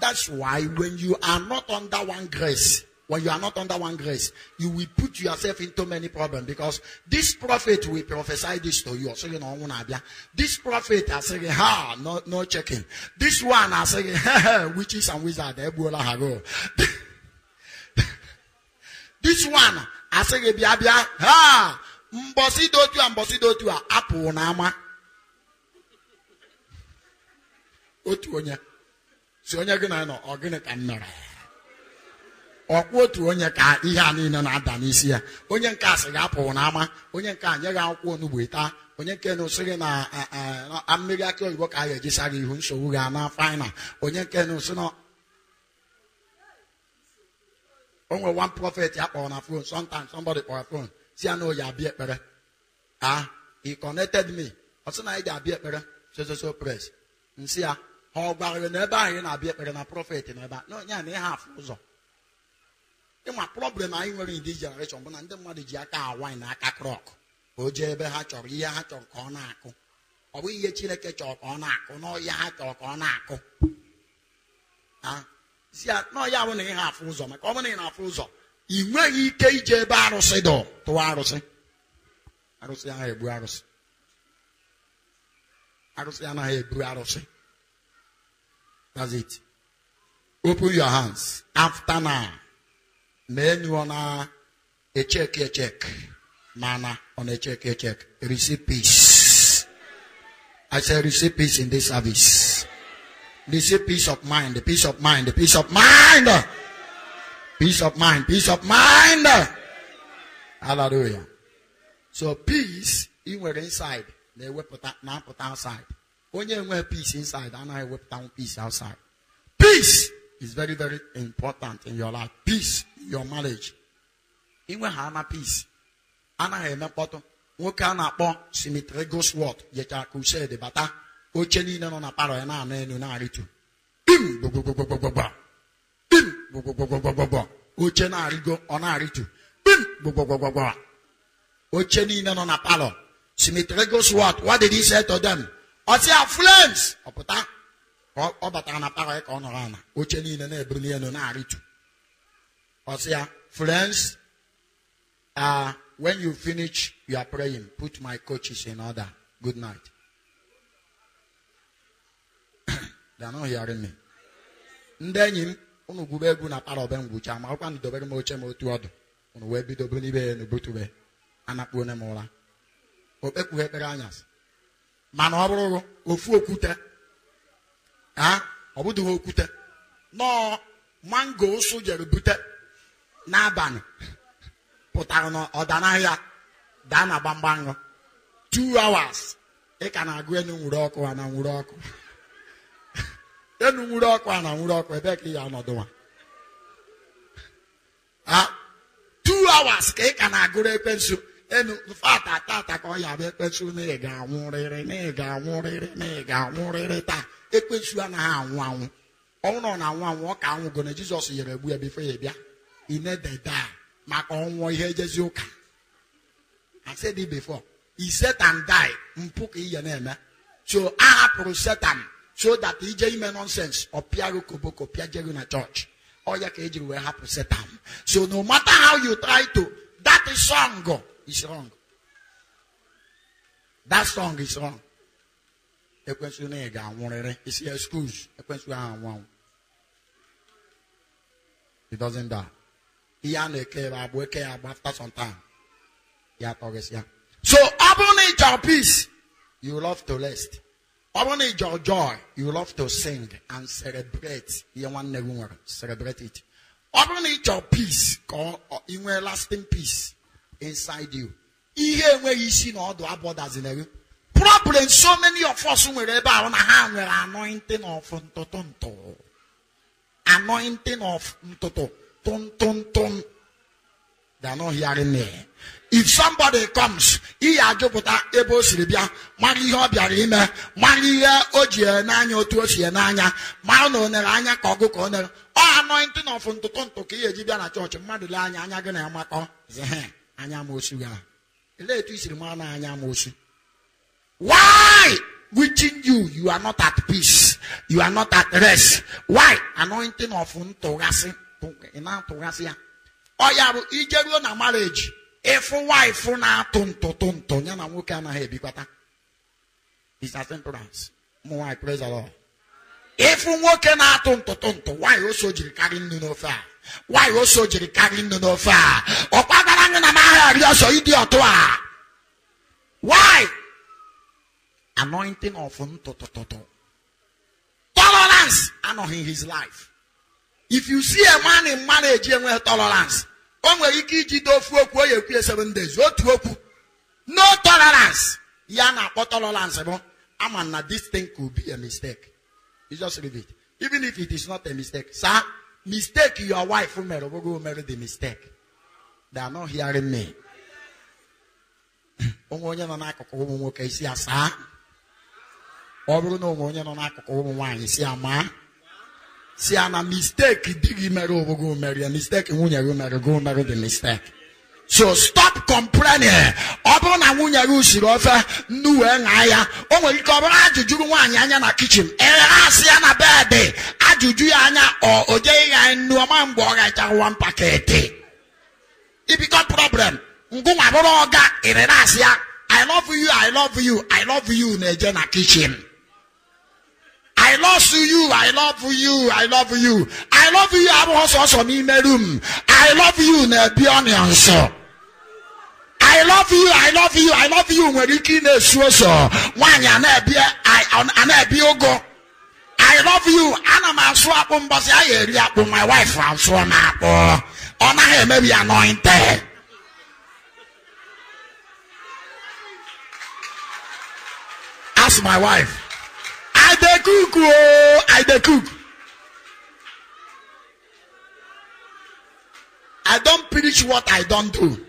Speaker 1: That's why when you are not under one grace, when you are not under one grace, you will put yourself into many problems because this prophet will prophesy this to you. So you know, this prophet is saying, ha, no checking. This one is saying, witches and wizards. This one is saying, ha, mbosido tu apple nama. Otu onye. Si onye gina no, or gina kamera. Ọkwụ otu onye ka ihe a niile na-ada n'isi ya. Onye nke asị ga-apụ n'ama, onye nke nye ga akwụkwọ onugbu taa, onye nke na osiri na mmiri akị oyibo ka a ga-ejisa gị ihu nsogbu ga na final. Onye nke na osi na onwe one prophet ya kpọrọ na phone, sometimes somebody kpọrọ phone, si ya na oyi abịa ekpere. He connected me. Ọ sị na ị ga-abịa ekpere, so press. Nsị ya, ọ gwara na ebe ahụ ị na-abịa ekpere na prophet na ebe a. No, ya na ihe afụ ụzọ. My problem I nwere in this generation bụ na ndị mmadụ ji aka awine na aka krọk o jee ebe ha chọrọ ihe ha chọrọ ka ọ na-akụ ọ bụ ihe Chineke chọrọ ka ọ na-akụ n'ọya ha chọrọ ka ọ na-akụ si n'ọya bụ na ihe afụ ụzọ maka ọ bụ na ị na-afụ ụzọ ị nweghị ike ije ebe arụsị dọ tụwa arụsị anaghị egbu arụsị anaghị ebu arụsị. That's it. Open your hands after now. Men on a check. Mana on a check. Receive peace. I say receive peace in this service. Receive peace of mind. The peace of mind. Peace of mind. Hallelujah. So peace, you were inside. They were put outside. When you have peace inside, and I whip down peace outside. Peace is very, very important in your life. Peace in your marriage. Inwe hana peace. Ana heme poto. Nwoke a na-akpọ Symmetry Gosword yecha crusade bata. Oche niile nọ na paro ya na enu na aritu. Bim gbogbogbogbogbogbo. Bim gbogbogbogbogbogbo. Oche na arigo ọ na aritu. Bim gbogbogbogbogbogbo. Oche niile nọ na palo. Symmetry Gosword, what did he say to them? Oche flames. Oputa. Obata na paro ya ka ọ nọrọ ana. Oche niile na eburu n'elu na aritu. Osia, friends, when you finish your praying, put my coaches in order. Good night. They are not hearing me. Ndenyi, unu gube egwu na para obe ngwucha ma ọkwa ndobere m oche m otu ọdụ. Unu wee bido buru n'ibe n'obutube. Anakpuo ne m ụra. Okpekwu ekpere anyasị. Mana ọ bụrụ ofu okwute. Ọ bụdụ okwute. No mango ụsụ jere bute. N'abalị pụtara na ọdanahịa daa na gbamgbam 2 hours ị ka na-agụ enu nwụrụ ọkụ a na nwụrụ ọkụ enu nwụrụ ọkụ a na nwụrụ ọkụ ebe ka ị ya ọnọdụ nwa 2 hours ka ị ka na-agụrụ ekwensu enu fata tata ka ọ ya bụ ekwensu na ị ga-anwụrịrị taa ekwensu anaghị anwụ ọnwụ nọ na anwụ ọ ka anwụgo na Jizọs yere egbu ya bifo ya bịa. I said it before. He said and die. So I have Satan so that he just nonsense or Piago Koboko Piago na church. Or your cage will have Satan. So no matter how you try to, that is song is wrong. That song is wrong. It's your excuse. It doesn't die. After some time. So, abundant your peace, you love to rest. Abundant your joy, you love to sing and celebrate. Celebrate it. Abundant your peace, in a lasting peace inside you. Where you see no other borders in you. Problem so many of us who were about on a hand were anointing of Ntotonto. Anointing of Ntoto. Ton. They are not hearing me. If somebody comes, he ajoputa ebo siribia, mari hobiarime, mari oji nanya otuosi nanya, mano neranya kogo koner. Oh, anointing of Ntotonto ki ejibia na church, madule anya gana amako. Zehe, anya mosuga. Ile tu isirimana anya mosu. Why? Within you are not at peace. You are not at rest. Why? Anointing of Ntogasi. Oya ijeruo na marriage. If wife na tonto nya na nwoke anaghị ebikwata. It's as simple as. Mo praise the Lord. If nwoke na tonto why also jiri carry nnu n'ofe a? Why also jiri carry nnu n'ofe a? Ọkpagara ngi na mahịa ari ọsọ idiot a. Why? Anointing of ntotototo. Tolerance anọghị in his life. If you see a man in marriage enwe tolerance, o nwere ike iji dofu okwu oye ekwu 7 days. Otu okwu. No tolerance. Ya na-akpọ tolerance bụ ama na this thing could be a mistake. You just leave it. Even if it is not a mistake. Sir, mistake your wife will marry the mistake. They are not hearing me. Onye no n'akụkụ ụmụ nwoke isi asa. Ọ bụrụ na onye no n'akụkụ ụmụ nwaanyị isi ama. Si ana mistake digi mere obogo mere mistake nwunye gị mere go marry the mistake. So stop complaining. Ọ bụrụ na nwunye gị usiri ofe nnu wee ṅaa ya, o nwere ike ọ bụrụ ajụjụ nwaanyị anya na kitchen. Asị ya na bed. Ajụjụ ya anya o je ya nnu ọma mgbe ọ gachara one packet. It become problem. Ngụnwa bụrụ ọga irere asị ya, I love you, I love you, I love you na-eje na kitchen. I love you, I love you, I love you. I love you abụghị sọsọ n'ime room. I love you na-ebi ọnịa nsọ. I love you, I love you, I love you nwere ike na-esu ụsọ. Nwaanyị a na-ebi ụgụ. I love you. Ana m asụ akpụ mbọsị a eri akpụ. My wife asụ m akpụ. Ọ naghị emebi anointed. Ask my wife. I dey cook, oh, I dey cook. I don't preach what I don't do.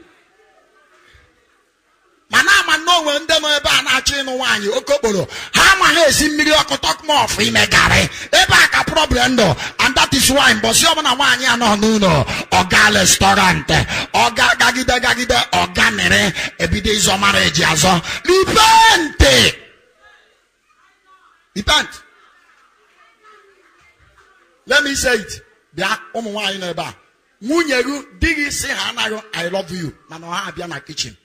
Speaker 1: Mana ama no we ndị nọ ebe a na-achọ ịnụ nwaanyị okokporo ha amaghị esi mmiri ọkụ tọkụma ọfụ ime garị ebe a ka problem nọ. And that is why mbọsị ọbụla nwaanyị anọ n'ụlọ ọga restaurant ọga gagide ọga nere ebido ịzọ mara eji azọ. Repent. Let me say it. Bịa ụmụ nwaanyị nọ ebe a nwunye gị di gị sị ha anaghị I love you mana ọha abịa na kitchen.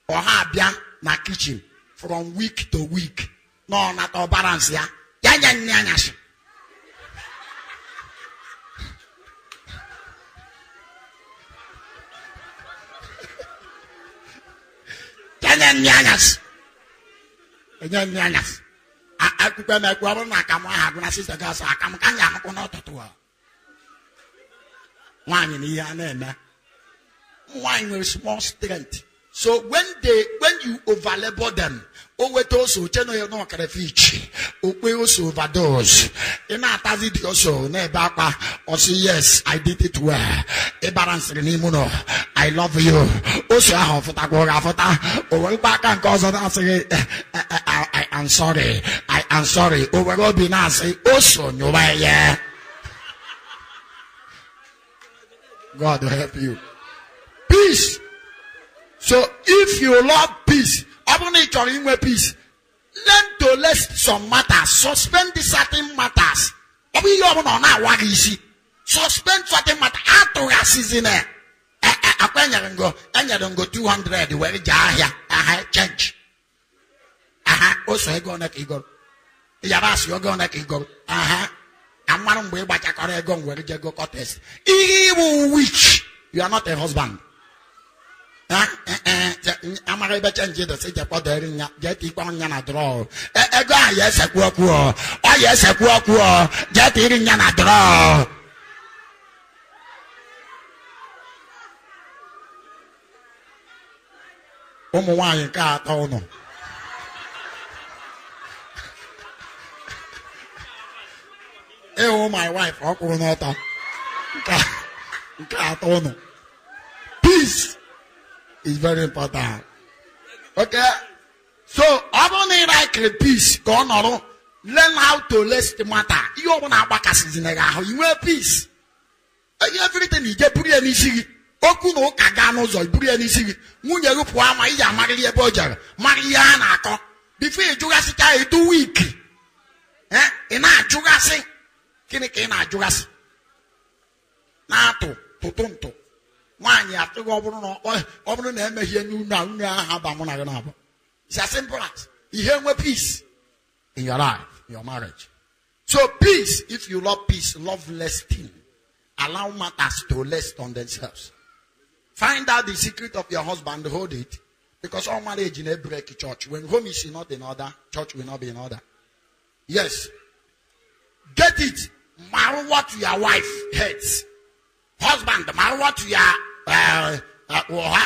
Speaker 1: Ọha abịa na kitchen from week to week. No nata balance ya. Ya nne anyasị. Ya nne anyasị. Ya nne anyasị. Akụkọ na ekwu ọbụrụ na akamụ ahụ agụ na sister gas akamụ ka nya amụkwụ n'ụtụtụ a. Nwaanyị na ihe a na-eme. Nwaanyị nwere small strength. So when you overlabor them, also cheno yo no crayfish, also overdose. In a tazid also nebaka or say yes, I did it well. A balance nimuno, I love you. Also I have fota or back and cause of say I am sorry. I am sorry. Over be now say also no way, yeah. God will help you. Peace. So if you love peace, peace, learn to list some matters, suspend the certain matters. Suspend certain matters. After a season, go 200 where change. Also I go neck ego. Yabas you're going neck ego. I'm one way but I go where you go contest. Evil witch, you are not a husband. I'm a rebel change the city for the ring, get it on Yana draw. A guy, yes, a quack war. Oh, yes, a quack war. Get it in Yana draw. Wine car, oh no. Oh, my wife, oh, not a peace. Is very important. Okay? So, I don't like peace. Go on, learn how to list the matter. You want to you have peace. Everything you get pretty and easy. Okuno Kagano Zoy, pretty and easy. Munya Rupuama, Maria Boger, Mariana. Before you Jurassic, 2 weeks. In our Jurassic, Kinikina Jurassic. Nato, Totonto. It's as simple as you have peace in your life, in your marriage. So peace, if you love peace, love lasting. Allow matters to last on themselves. Find out the secret of your husband, hold it. Because all marriage in a break church. When home is not in order, church will not be in order. Yes. Get it. Marry what your wife hates. Husband, marry what your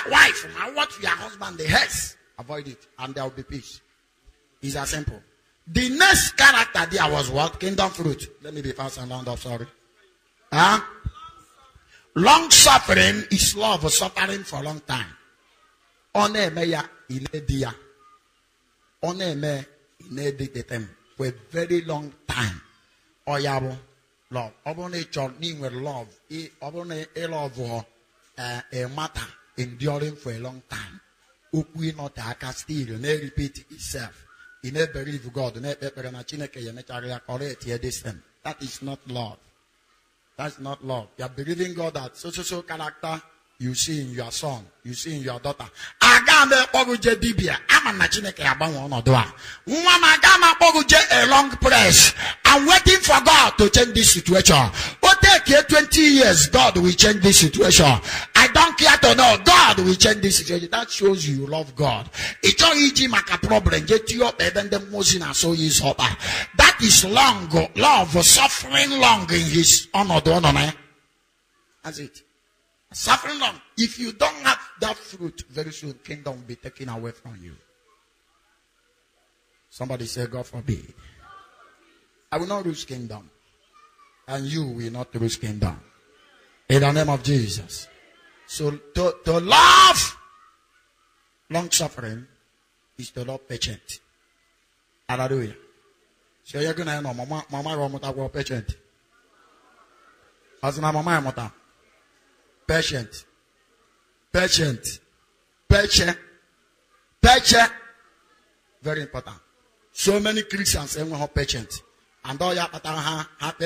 Speaker 1: wife, marry what your husband hates. Avoid it, and there will be peace. It's as simple. The next character there was what? Kingdom fruit. Let me be fast and round up, sorry. Long suffering is love of suffering for a long time. Onemeya inedia. Oneme ineditem for a very long time. Oyabo love. Obone chon with love. Obone a love a matter enduring for a long time. Ukwi not a still, ne repeat itself. You never believe God. That is not love. That's not love. You are believing God that so character you see in your son, you see in your daughter. A long press. I'm waiting for God to change this situation. Take 20 years, God will change this situation. I don't care to know. God will change this situation. That shows you love God. It's not easy make a problem. Get you up even the most so is over. That is long love, suffering long in his honor. That's it. Suffering long. If you don't have that fruit, very soon kingdom will be taken away from you. Somebody say, God forbid. I will not lose kingdom. And you will not lose kingdom. In the name of Jesus. So to love long suffering is to love patient. Hallelujah. So you're gonna know mama go patient. As na mama mota. Patient. Patient. Patient. Patient. Very important. So many Christians say we're patient. And all your happy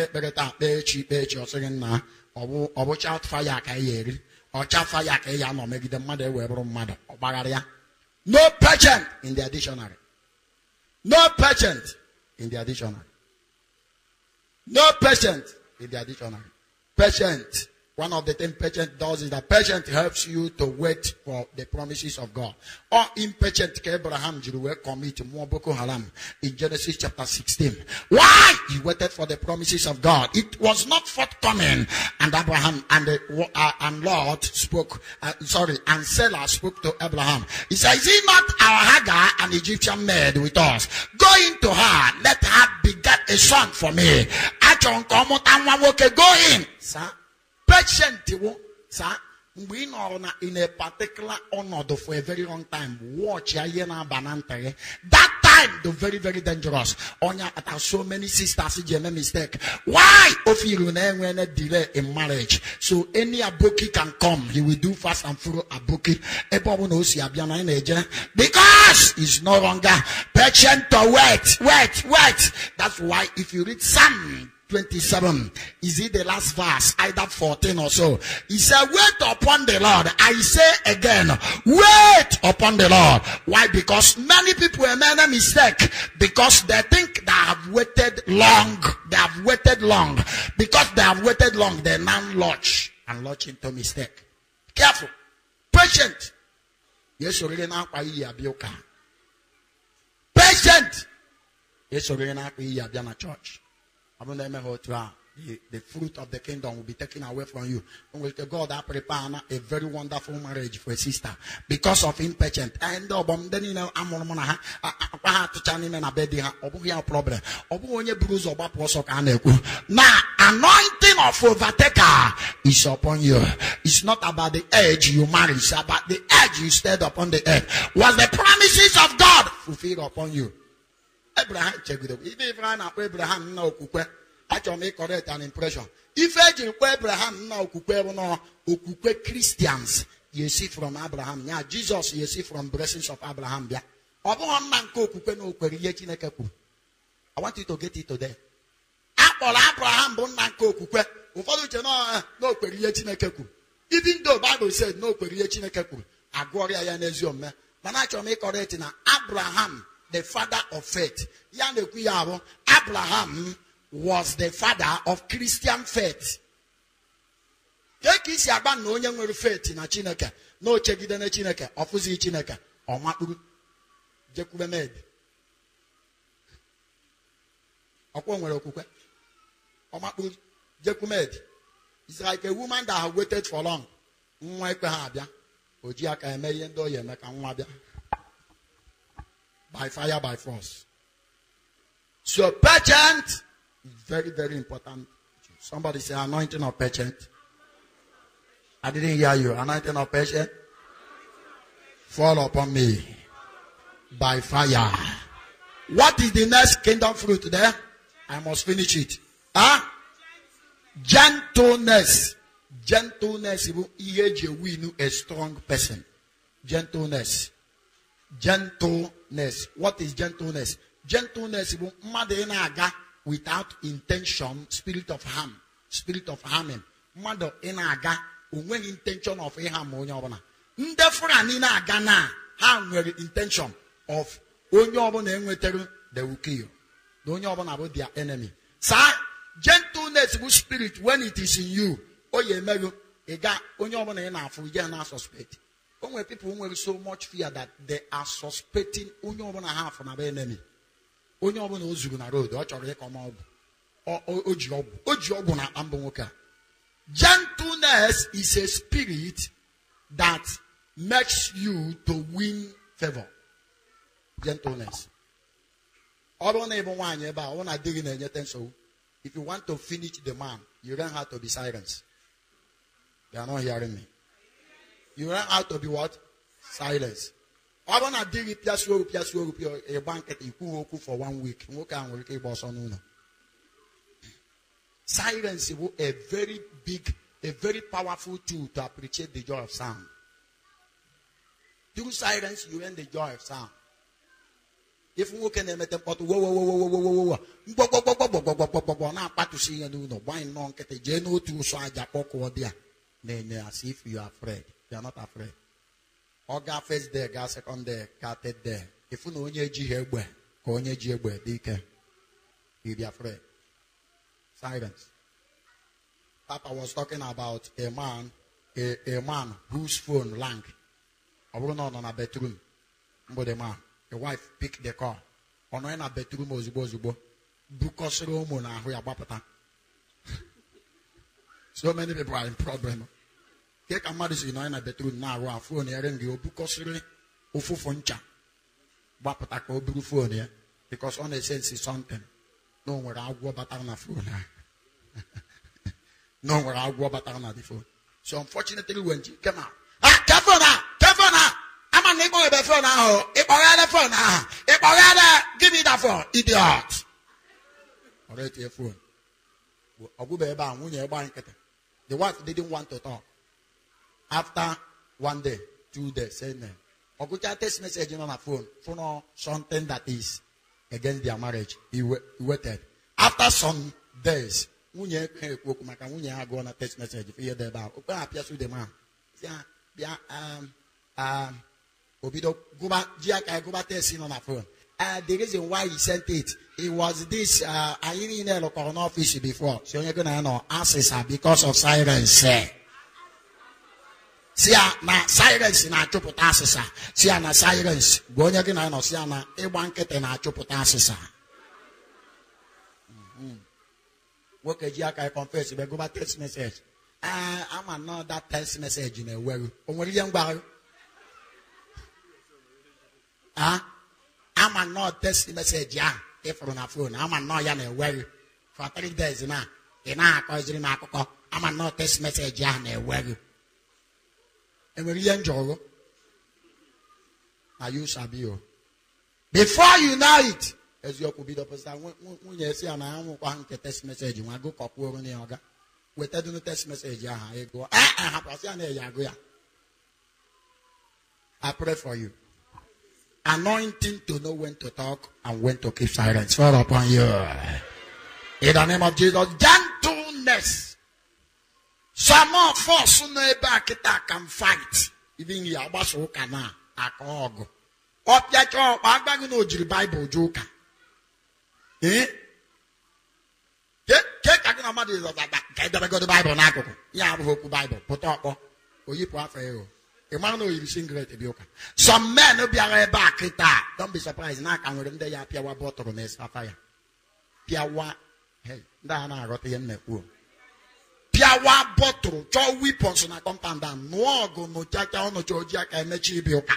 Speaker 1: or saying na or child fire kayeri or child fire kayano maybe the mother were mother or bagaria. No patient in the dictionary. No patient in the dictionary. No patient in the dictionary. Patient. One of the things patient does is that patient helps you to wait for the promises of God. Or impatient Abraham commit more Boko Haram in Genesis chapter 16. Why? He waited for the promises of God. It was not forthcoming. And Abraham and Lord spoke, and Sarah spoke to Abraham. He said, is he not our Hagar, an Egyptian maid with us? Go into her, let her beget a son for me. Go in, sir. Patient, sir. We know in a particular honor for a very long time. Watch that time, the very, very dangerous. So many sisters make a mistake. Why? If you when a delay in marriage, so any aboki can come, he will do fast and through aboki. Because he's no longer patient to wait. That's why if you read Psalm 27, is it the last verse, either 14 or so? He said, wait upon the Lord. I say again, wait upon the Lord. Why? Because many people made a mistake because they think they have waited long. Because they have waited long, they now launch into mistake. Careful. Patient. Yes, you're really not patient. Yes, you're really not church. The fruit of the kingdom will be taken away from you. God has prepared a very wonderful marriage for a sister because of impatient. And problem. Now, anointing of overtaker is upon you. It's not about the age you marry, it's about the age you stayed upon the earth. Was the promises of God fulfilled upon you? Abraham, check it out. If Abraham no kukwe, I can make correct an impression. If Abraham no kukwe Christians, you see from Abraham. Yeah, Jesus, you see from blessings of Abraham. Yeah. I want you to get it today. Abraham Even though Bible said no kweriye Chineke kwuru, agwọrịa ya n'ezi omume. Mana achọrọ m ịkọrekt na Abraham, the father of faith. Ya na-ekwu ya bụ, Abraham was the father of Christian faith. Ka isi agba na onye nwere faith na Chineke, na ochegide na Chineke, ọfụzi Chineke, ọ makpuru jekwube med. Ọkwa nwere okwukwe, ọ makpuru jekwube med. It's like a woman that has waited for long. Nwa ekwe ha abịa, oji aka eme ihe ndị oyi eme ka nwa abịa. By fire, by force. So patient is very, very important. Somebody say anointing of patient. I didn't hear you. Anointing of patient. Fall upon me by fire. What is the next kingdom fruit there? I must finish it. Huh? Gentleness. Gentleness is a strong person. Gentleness. Gentleness. What is gentleness? Gentleness is without intention, spirit of harm. Spirit of harming. Mother inaga when intention of harm onyobana. Ndefra nina agana have very intention of onyobana enweteru they will kill you. The onyobana about their enemy. Sir, gentleness is spirit when it is in you. Oh ye mego ega onyobana enough we get not suspect. When people who have so much fear that they are suspecting onyobana half from an enemy. Onyobana ozuguna road or chore come out. Or job na ambongoka. Gentleness is a spirit that makes you to win favor. Gentleness. If you want to finish the man, you learn how to be silent. They are not hearing me. You learn how to be what? Silence. I want to dig it a banquet for 1 week. Silence is a very big, a very powerful tool to appreciate the joy of sound. Through silence, you earn the joy of sound. If you can emit a pot, as if you are afraid. You are not afraid. Oga first there, ga second there, ga third there. If you know you'll be afraid. Silence. Papa was talking about a man whose phone rang. I was not on a bedroom. But the man, the wife picked the call. On a bedroom was so many people are in problem. Take a mother's in a bedroom now, our phone hearing you because ufu foncha. Wapatako blue phone here. Because on a sense is something. No where I'll go back on a phone. No where I'll go back on the phone. So unfortunately when you come out. Careful now. I'm a neighbor with a phone now. If I had a phone now. If I had a give me that phone, idiot. Already a phone. The wife didn't want to talk. After 1 day, 2 days, saying no. Okucha text message on a phone for something that is against their marriage. He waited. After some days, munye go on a text message. If you about open appears with the man. Obido go back text on a phone. The reason why he sent it was this. I didn't know local office before, so you're gonna know answers because of silence. See na silence na chopota answers. See na silence. Go on again na see na e bankete na chopota answers. What can you confess? You go back text message. I'm not that text message in a way. I'm not text message. Yeah, if on a phone, I'm not yana worry for 3 days now. I'm not text message. Yeah, worry. And we enjoy. Are you sabi? Before you know it, as you could be the person when you say, and I want to text message, you want to go couple on the yoga. We tell you text message. Yeah, I go. I pray for you. Anointing to know when to talk and when to keep silence. Fall upon you. In the name of Jesus. Gentleness. Some of us who know about it can fight. Even here, what's okay now? I can go. Up your job, I'm going to know the Bible joker. Eh? Get a mother that go the Bible now. Yeah, I hope Bible. Put up. Or you put for you. A man who is single to be okay. Some men will be a back it. Don't be surprised. Now I can remember your Piawa bottle on this fire. Piawa. Hey, Dana got the end. Piawa bottle, two weapons on a compound. No go no chacha no Georgia can make you be okay.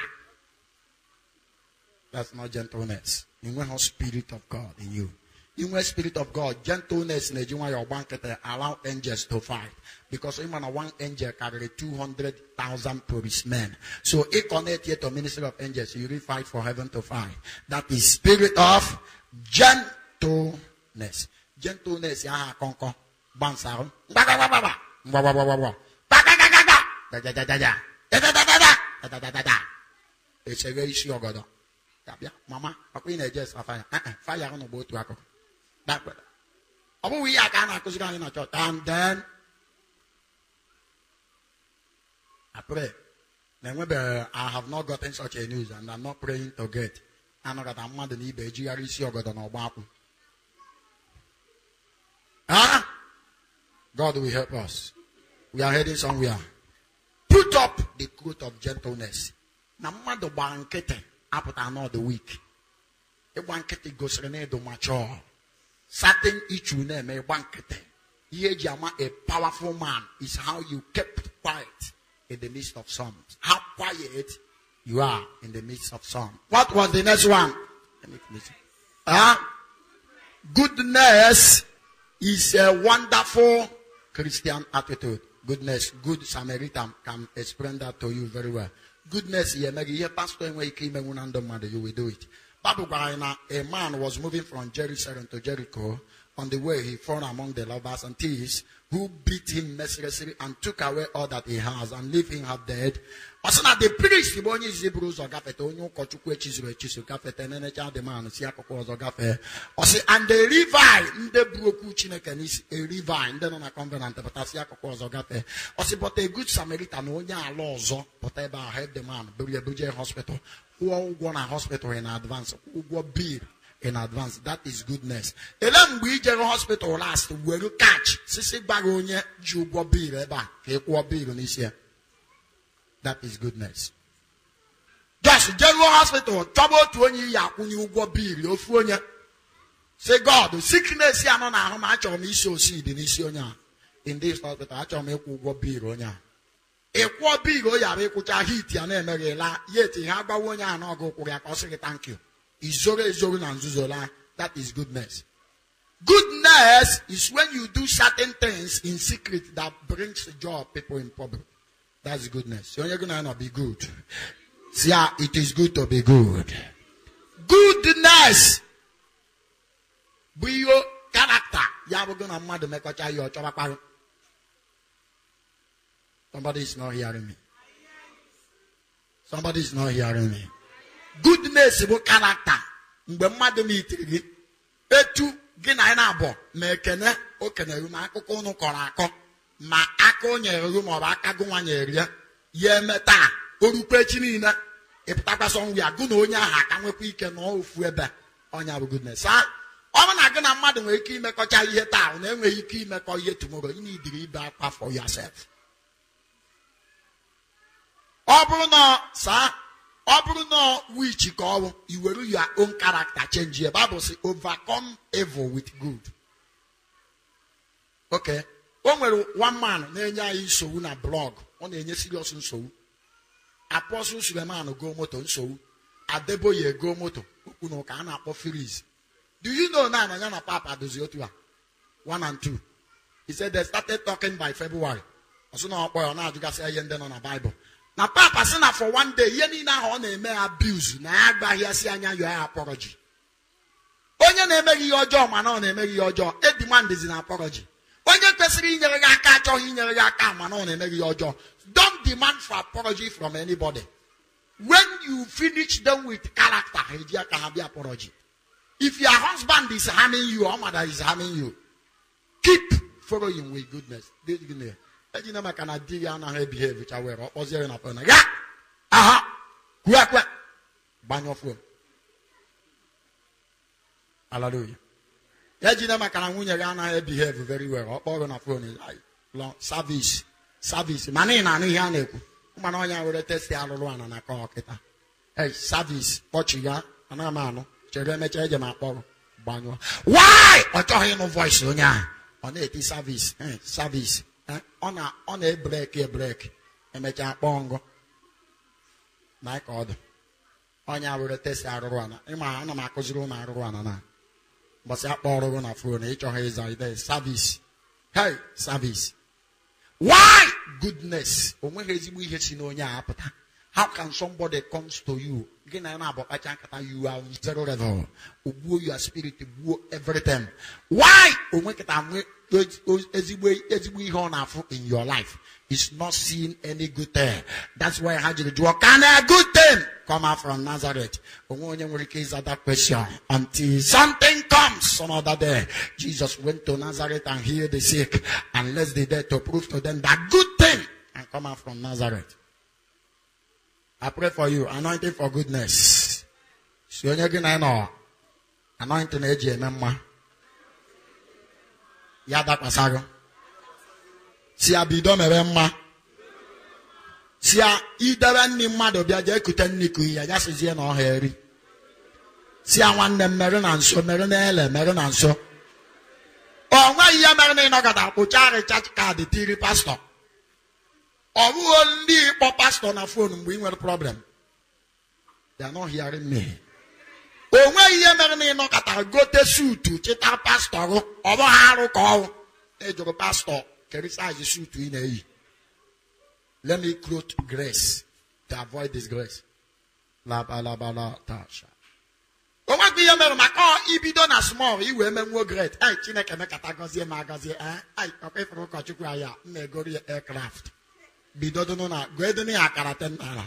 Speaker 1: That's not gentleness. You want the Spirit of God in you. You want Spirit of God, gentleness in you want your banquet allow angels to fight. Because even one angel carry 200,000 policemen. So it connect here to ministry of angels. You really fight for heaven to fight. That is spirit of gentleness. Gentleness, ya conquer. Bansaro. It's a very sure God. Mama, I'm in a just fire. Fire on the boat to alcohol. That way. We are going to in a church. And then I pray. Then maybe I have not gotten such a news and I'm not praying to get. I'm not going to mad in eBay. GRC or God on our back. Huh? God will help us. We are heading somewhere. Put up the coat of gentleness. Na mmadụ gba nkịtị apụta n'ọdụ week. Ịgba nkịtị gosiri na ịdụ mature. Certain issue na-eme ịgba nkịtị. Ihe eji ama a powerful man is how you kept quiet in the midst of storms. How quiet you are in the midst of storm. What was the next one? Let me finish. Goodness is a wonderful Christian attitude. Goodness, good Samaritan can explain that to you very well. Goodness, you pastor when you came you will do it. A man was moving from Jerusalem to Jericho. On the way, he fell among the robbers and thieves who beat him mercilessly and took away all that he has and leave him half dead. Also, the priest, the one is Hebrews or Gafet, Onyo Kochukwe Chisu, Gafet, and Enecha, the man, Siakos or Gafe. And the Levi, the Broku Chinekan is a Levi, and then on a covenant of Siakos or Gafe. Also, but a good Samaritan, Onya laws, whatever help the man, Buria Hospital, who are going to hospital in advance, who go beer in advance. That is goodness. Elam we general hospital last where you catch Sisi Baronia, you go beer, that is goodness. Just general hospital, trouble to when you go beer, your phone. Say God, the sickness ya no na how much of me so seed in Isionia. In this hospital, I shall make you go beer on ya. A qua beer, ya make heat ya name, yet he have a one ya no go thank you. That is goodness. Goodness is when you do certain things in secret that brings joy to people in public. That's goodness. So you're gonna not be good. See, yeah, it is good to be good. Goodness. Be your character. Yeah, we're gonna mad make a child. Somebody is not hearing me. Somebody is not hearing me. Goodness is character. Mgbe mmadụ n'itiri gị etu gị na ị na-abọ ma ekene okenere ma akụkọ unu kọrọ akọ ma aka o nyere gị ma ọ bụ aka gị nwa nyere ya ya eme taa orukpe echi niile ịpụtakwa sọnwụ ya gụ na onye ahụ aka nwekwa ike na ofu ebe ọnya bụ goodness. Ọ bụ na gị na mmadụ nwere ike imekọcha ihe taa na enweghị ike imekọ ihe tomorrow. Ị na-idiri ibe akwa for yourself. Ọ bụrụ na saa which call you will your own character change. The Bible says overcome evil with good. Okay. One man nenya so na blog on the serious so Apostle Suleiman go moto so Adeboye go moto uno kana freeze. Do you know now na papa does 1 and 2? He said they started talking by February. Also now boy na you guys say on the Bible. Now, Papa said for one day, you na on a abuse. Now, I hear say you are apology. When you make your job, man, on make your job. A demand is an apology. When you person in your catch or in your man, on make your job. Don't demand for apology from anybody. When you finish them with character, you can be apology. If your husband is harming you, or mother is harming you, keep following with goodness. Ejina makana diya na he behave which aware or ozere na phone. Ya! Aha! Kwa. Banyo phone. Hallelujah. Ejina makana nwunye ga na he behave very well. Or na phone is like long service. Mani na anu ya na-ekwu. Mana onya were test alulu ana na ka okita. Hey, service. Pochi ya ana ma anu. Chere emecha eje ma akpọrọ. Banyo. Why? Ocho no voice onya. On it service. Service. On a break. Emecha akpọngo. Na ka odo. Onya were test alulu ana. Ima ana ma akuzuru na alulu ana na. Basi akpọrọ na phone icho ha iza ide service. Hey, service. Why? Goodness. How can somebody comes to you? You are zero level. You are spirit, everything. Why? In your life, it's not seeing any good thing. That's why I had you do. Can a good thing come out from Nazareth? That question until something comes some other day. Jesus went to Nazareth and healed the sick and left the dead to prove to them that good thing and come out from Nazareth. I pray for you, anointing for goodness. So anointing eji ememma. Yada kwasago. Si abido meremma. Si a idara ni mmadu bia je ekute nniku ya ja sizie na oheri. Si a nwanne mere na nso mere na ele mere na nso. Onwe ihe mere na inogada kpuchari church card tiri pastor. Owu only for pastor na phone mgbe nwere problem. They are not hearing me. Onwe ihe mere na inogada gote suit chita pastor obo haru ko ejoro pastor keri size suit ị na-eyi. Let me quote grace to avoid disgrace. La tasha. Onwe ihe mere maka ibido na small iwe menwo great. Ai Chineke mekata gozie ma gozie ai okefuru ko chukwu aya na egori aircraft. Bidodo na gwedoni akara 10 naira.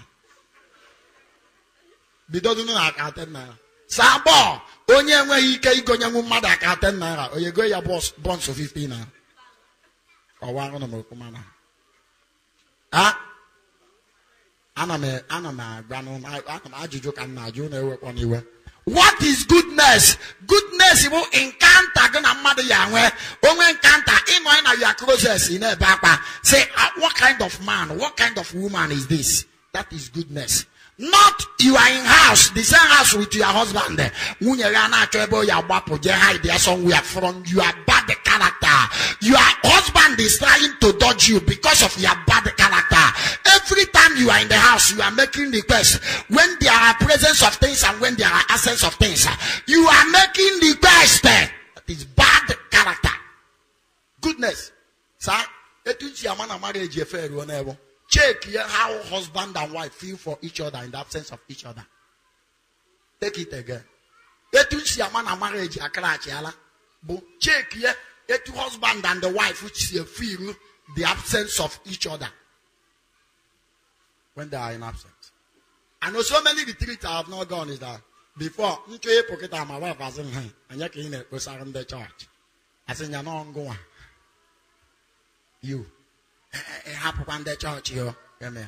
Speaker 1: Bidodo na akara 10 naira. Sabo onye enweghị ike igonye nwu mmadụ akara 10 naira. Oyego ya bonds of 15 naira. Ọwa no mo kumana. Ana me agwanu ajụjụ ka na ajụ na ewekwa n'iwe. What is goodness? Goodness is encounter gonna mother ya onwe encounter in your closest in a back. Say what kind of man, what kind of woman is this? That is goodness. Not you are in house, the same house with your husband. When you are not able to hide there somewhere from your bad character. Your husband is trying to dodge you because of your bad character. Every time you are in the house, you are making requests. When there are presence of things and when there are absence of things, you are making requests. That is bad character. Goodness. Sir, check how husband and wife feel for each other in the absence of each other. Take it again. Check husband and the wife which feel the absence of each other when they are in absence. I know so many retreats I have not gone is that before my wife was in hand and you can in the church. I said, you're not going. You happen the church here. Amen.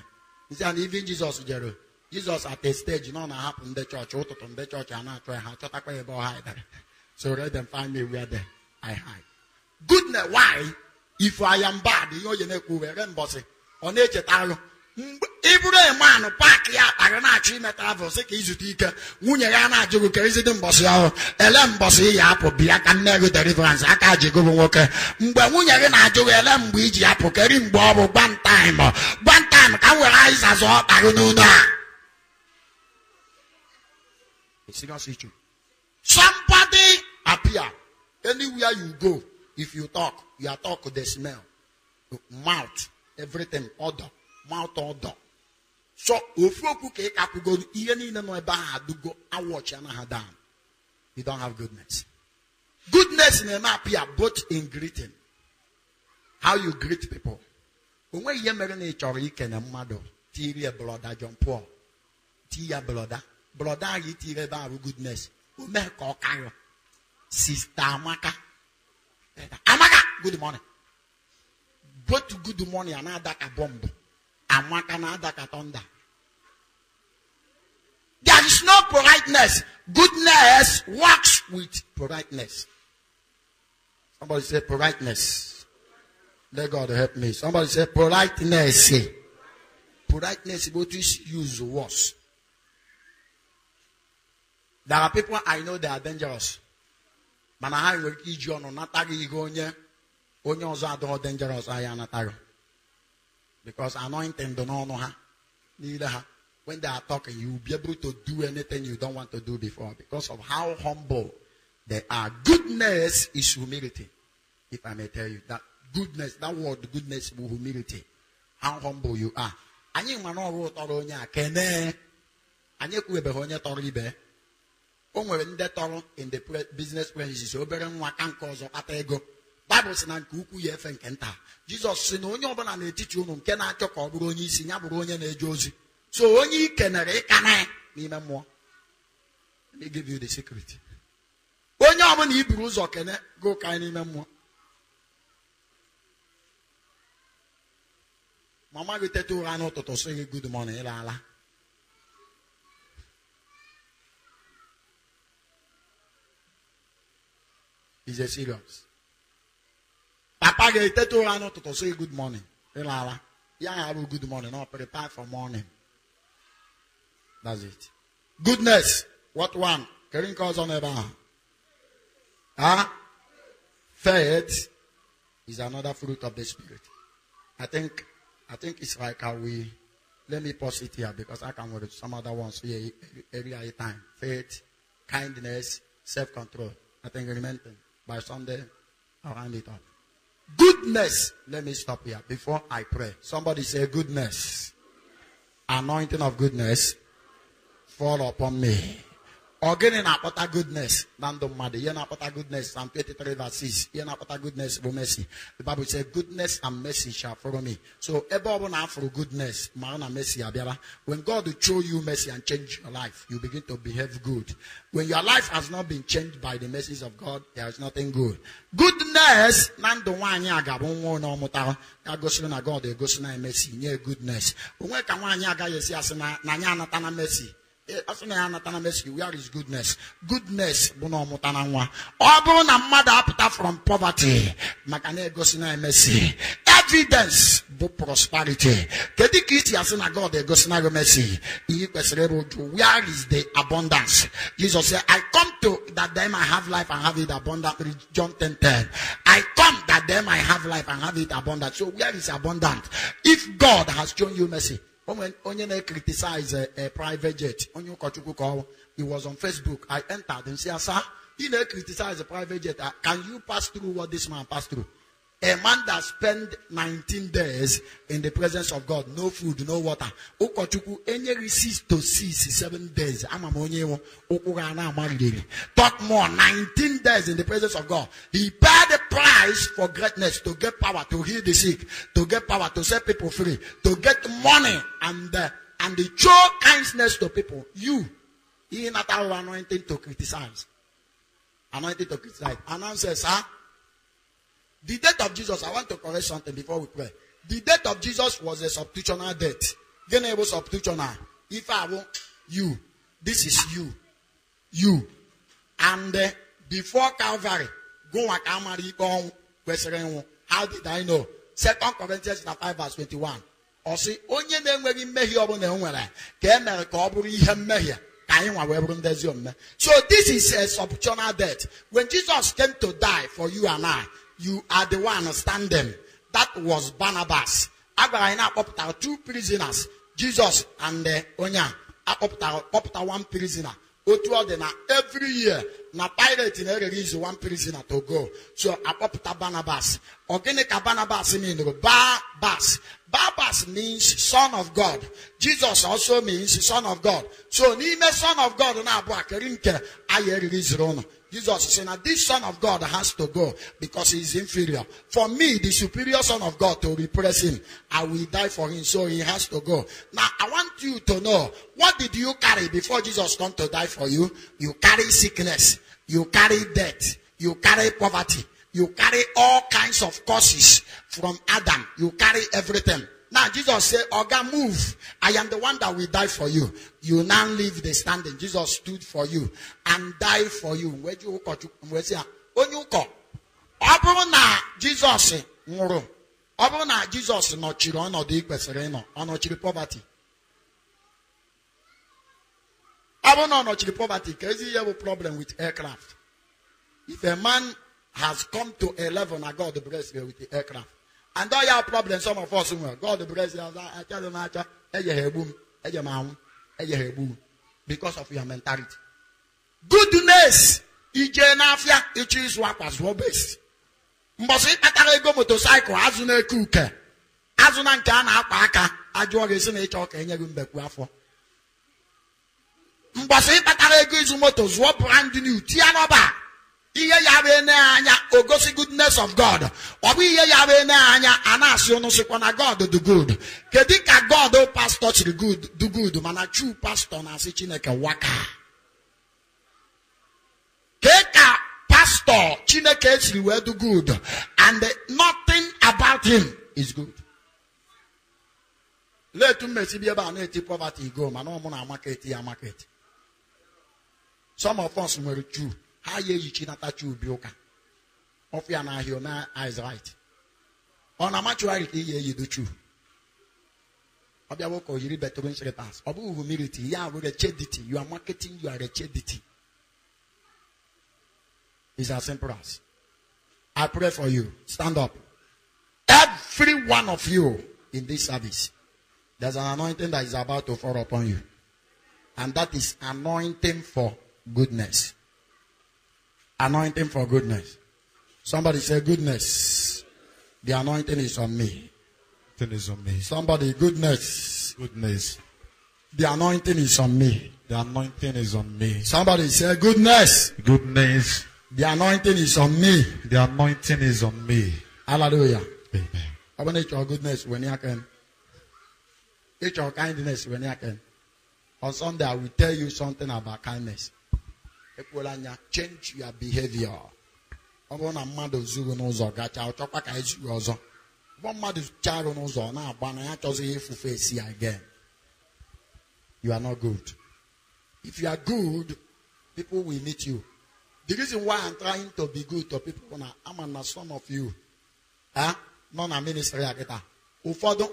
Speaker 1: He said, even Jesus at a stage, you know, not happen the church, out of the church, and not try to talk about hide. So let them find me where I hide. Goodness, why? If I am bad, you know, you know, bossy. On nature, Ibrahim man pack ya aganachi metavel sike izutika nwunye ya na ajugo kerizidi mbosi ahụ ele mbosi ya apụ bịa ka nne gị deliverance aka ajigo nwoke mgbe nwunye gị na ajugo ele mgbe iji apụ keri mgbe ọ bụ one time ka were eyes azụ ọkpa gị n'ụlọ a. Serious issue. Somebody appear anywhere you go. If you talk, your talk the smell, mouth, everything odor. Mouth odor. So if you go I watch and I down. You don't have goodness. Goodness may appear both in greeting. How you greet people. When you marinate or you can a mother, tear blood, John Paul. Tear blood, you tear about goodness. Who make all kind. Sister Amaka. Amaka, good morning. both good morning and adaka bomb. And one can adaka thunder. There is no politeness. Goodness works with politeness. Somebody say politeness. Let God help me. Somebody say politeness. Politeness is what is used worse. There are people I know they are dangerous. But I will eat you on not onye also are dangerous. I am not because anointing don't know her. Neither her. When they are talking, you will be able to do anything you don't want to do before because of how humble they are. Goodness is humility. If I may tell you that goodness, that word goodness is humility. How humble you are. Anyị nwere ọrụ tọrọ onye a kene. Anyị ekwubeghị onye tọrọ ibe. O nwere ndị tọrọ in the business premises obere nwa ka nke ọzọ kpata ego. Bible sị na nke ukwu ya efe nke nta. Jizọs sị na onye ọbụla n'etiti unu nke na-achọ ka ọ bụrụ onye isi ya bụrụ onye na-eje ozi. So onye ikenere ịkana n'ime mmụọ. Let me give you the secret. Onye ọbụla iburu ụzọ kene go ka n'ime mmụọ. Mama gị tete ụra n'ụtụtụ sị gị good morning ịla ala. Is it serious? Papa gị tete ụra n'ụtụtụ sị gị good morning ịla ala. Ya harụ good morning, no prepare for morning. That's it. Goodness. What one? Kerin calls on Abraham. Faith is another fruit of the Spirit. I think it's like how we. Let me pause it here because I can read some other ones here every time. Faith, kindness, self-control. I think remaining by Sunday I'll hand it up. Goodness. Let me stop here before I pray. Somebody say goodness. Anointing of goodness fall upon me. Again, na pata goodness. Nando made. Ye na pata goodness. Psalm 23 verse 6. Ye na pata goodness for mercy. The Bible says goodness and mercy shall follow me. So ebo na for goodness, marana mercy abiara. When God will show you mercy and change your life, you begin to behave good. When your life has not been changed by the mercies of God, there is nothing good. Goodness, nando wanya agabonwo no mutara. Ya gosi na God, e gosi na mercy, nye goodness. Onwe ka wanya aga yesi asena na nya anata mercy. Where is goodness? Goodness, from poverty. Mercy. Evidence, prosperity. God, mercy. Where is the abundance? Jesus said, I come to that they might have life and have it abundantly. John 10:10. I come that they might have life and have it abundant. So where is abundant? If God has shown you mercy. When Onyene criticized a private jet, he was on Facebook. I entered and said, sir, he criticized a private jet. Can you pass through what this man passed through? A man that spent 19 days in the presence of God, no food, no water. Any resist to see 7 days. Talk more, 19 days in the presence of God. He paid the price for greatness, to get power, to heal the sick, to get power, to set people free, to get money, and the show kindness to people. You not our anointing to criticize. Anointing to criticize. Announcer, sir. The death of Jesus, I want to correct something before we pray. The death of Jesus was a substitutional death. Then it was substitutional. If I want you, this is you. You. And before Calvary, go and how did I know? 2 Corinthians 5 verse 21. Or see, only then when we may hear on the so this is a substitutional death. When Jesus came to die for you and I, you are the one to stand them. That was Barnabas. Abraham up 2 prisoners, Jesus and Onya. Up one prisoner. Every year, na pirate in release 1 prisoner to go. So up Barnabas. Organic Barnabas means Barbas. Barbas means son of God. Jesus also means son of God. So Nime son of God na Abuakarinke I release Rono. Jesus said, now this son of God has to go because he is inferior. For me, the superior son of God, to repress him, I will die for him, so he has to go. Now, I want you to know, what did you carry before Jesus come to die for you? You carry sickness. You carry death. You carry poverty. You carry all kinds of curses from Adam. You carry everything. Now Jesus said, Oga, move. I am the one that will die for you. You now leave the standing. Jesus stood for you and died for you. Where you go? Jesus nwụrụ. Ọ bụrụ na Jesus nọchiri ọnọdụ ikwesịrị ịnọ, ọ nọchiri poverty. Ọ bụrụ na ọ nọchiri poverty, ka ezi ihe bụ problem with aircraft. If a man has come to a level and God bless you with the aircraft, and all your problems, some of us will, God bless you, because of your mentality. Goodness, it is what was best. Mbosi atara ego motorcycle azuna ekuke azuna nke a na-akpa aka ajụọ ga-esi na ịchọ ka enye gị mbekwu afọ. Mbosi atara ego izu moto zụọ brand new tia roba ihe ya be na anya ogosi goodness of God. Obi ihe ya be na anya anasi onu sikwa na God do good. Kedu ka God o pastor chiri good do good mana true pastor na asi Chineke waka. Keka pastor Chineke chiri we do good and nothing about him is good. Let him see be about poverty go man no na market ya market. Some of us were true. How ye chinata chu bioka. Of ya na here na eyes right. On a maturity ye you do true. Obia woko yiri between slippers. Obu humility ya with a chedity. You are marketing, you are a chedity. It's as simple as. I pray for you. Stand up. Every one of you in this service. There's an anointing that is about to fall upon you. And that is anointing for goodness. Anointing for goodness. Somebody say goodness. The anointing is on me.
Speaker 2: Anointing is on me.
Speaker 1: Somebody, goodness.
Speaker 2: Goodness.
Speaker 1: The anointing is on me.
Speaker 2: The anointing is on me.
Speaker 1: Somebody say goodness.
Speaker 2: Goodness.
Speaker 1: The anointing is on me.
Speaker 2: The anointing is on me.
Speaker 1: Hallelujah.
Speaker 2: Amen.
Speaker 1: I want your goodness when you can. It's your kindness when you can. On Sunday, I will tell you something about kindness. Change your behavior. I want a mother zuru n'ụzọ gacha ọchọkwa ka ezu ọzọ. One mother charu n'ụzọ na agba na ya chọzi ifu face ya again. You are not good. If you are good, people will meet you. The reason why I'm trying to be good to people now, I'm not some of you. None of ministry akita. Ụfọdụ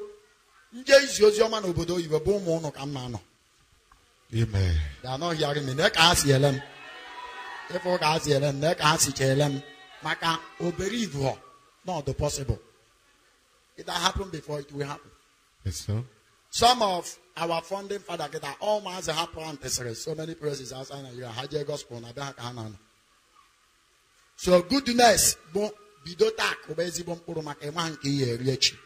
Speaker 1: nje izi ozi ọma n'obodo oyibo bụ ụmụ ụnụ ka mma nọ.
Speaker 2: Amen.
Speaker 1: They are not hearing me. Nek asi elem. If you asi elem, nek asi chelem. Maka oberivo. Not the possible. It has happened before. It will happen.
Speaker 2: Yes, sir.
Speaker 1: Some of our founding father get all man's happen. So many praises outside Nigeria. Haje gospel na bia kanan. So goodness, bon bidota obezi bon puru maka ema nke ye riechi.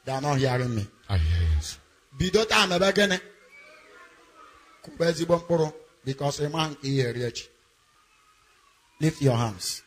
Speaker 1: They are not hearing me.
Speaker 2: I hear you.
Speaker 1: Bidota na begene. Because a man here rich. Lift your hands.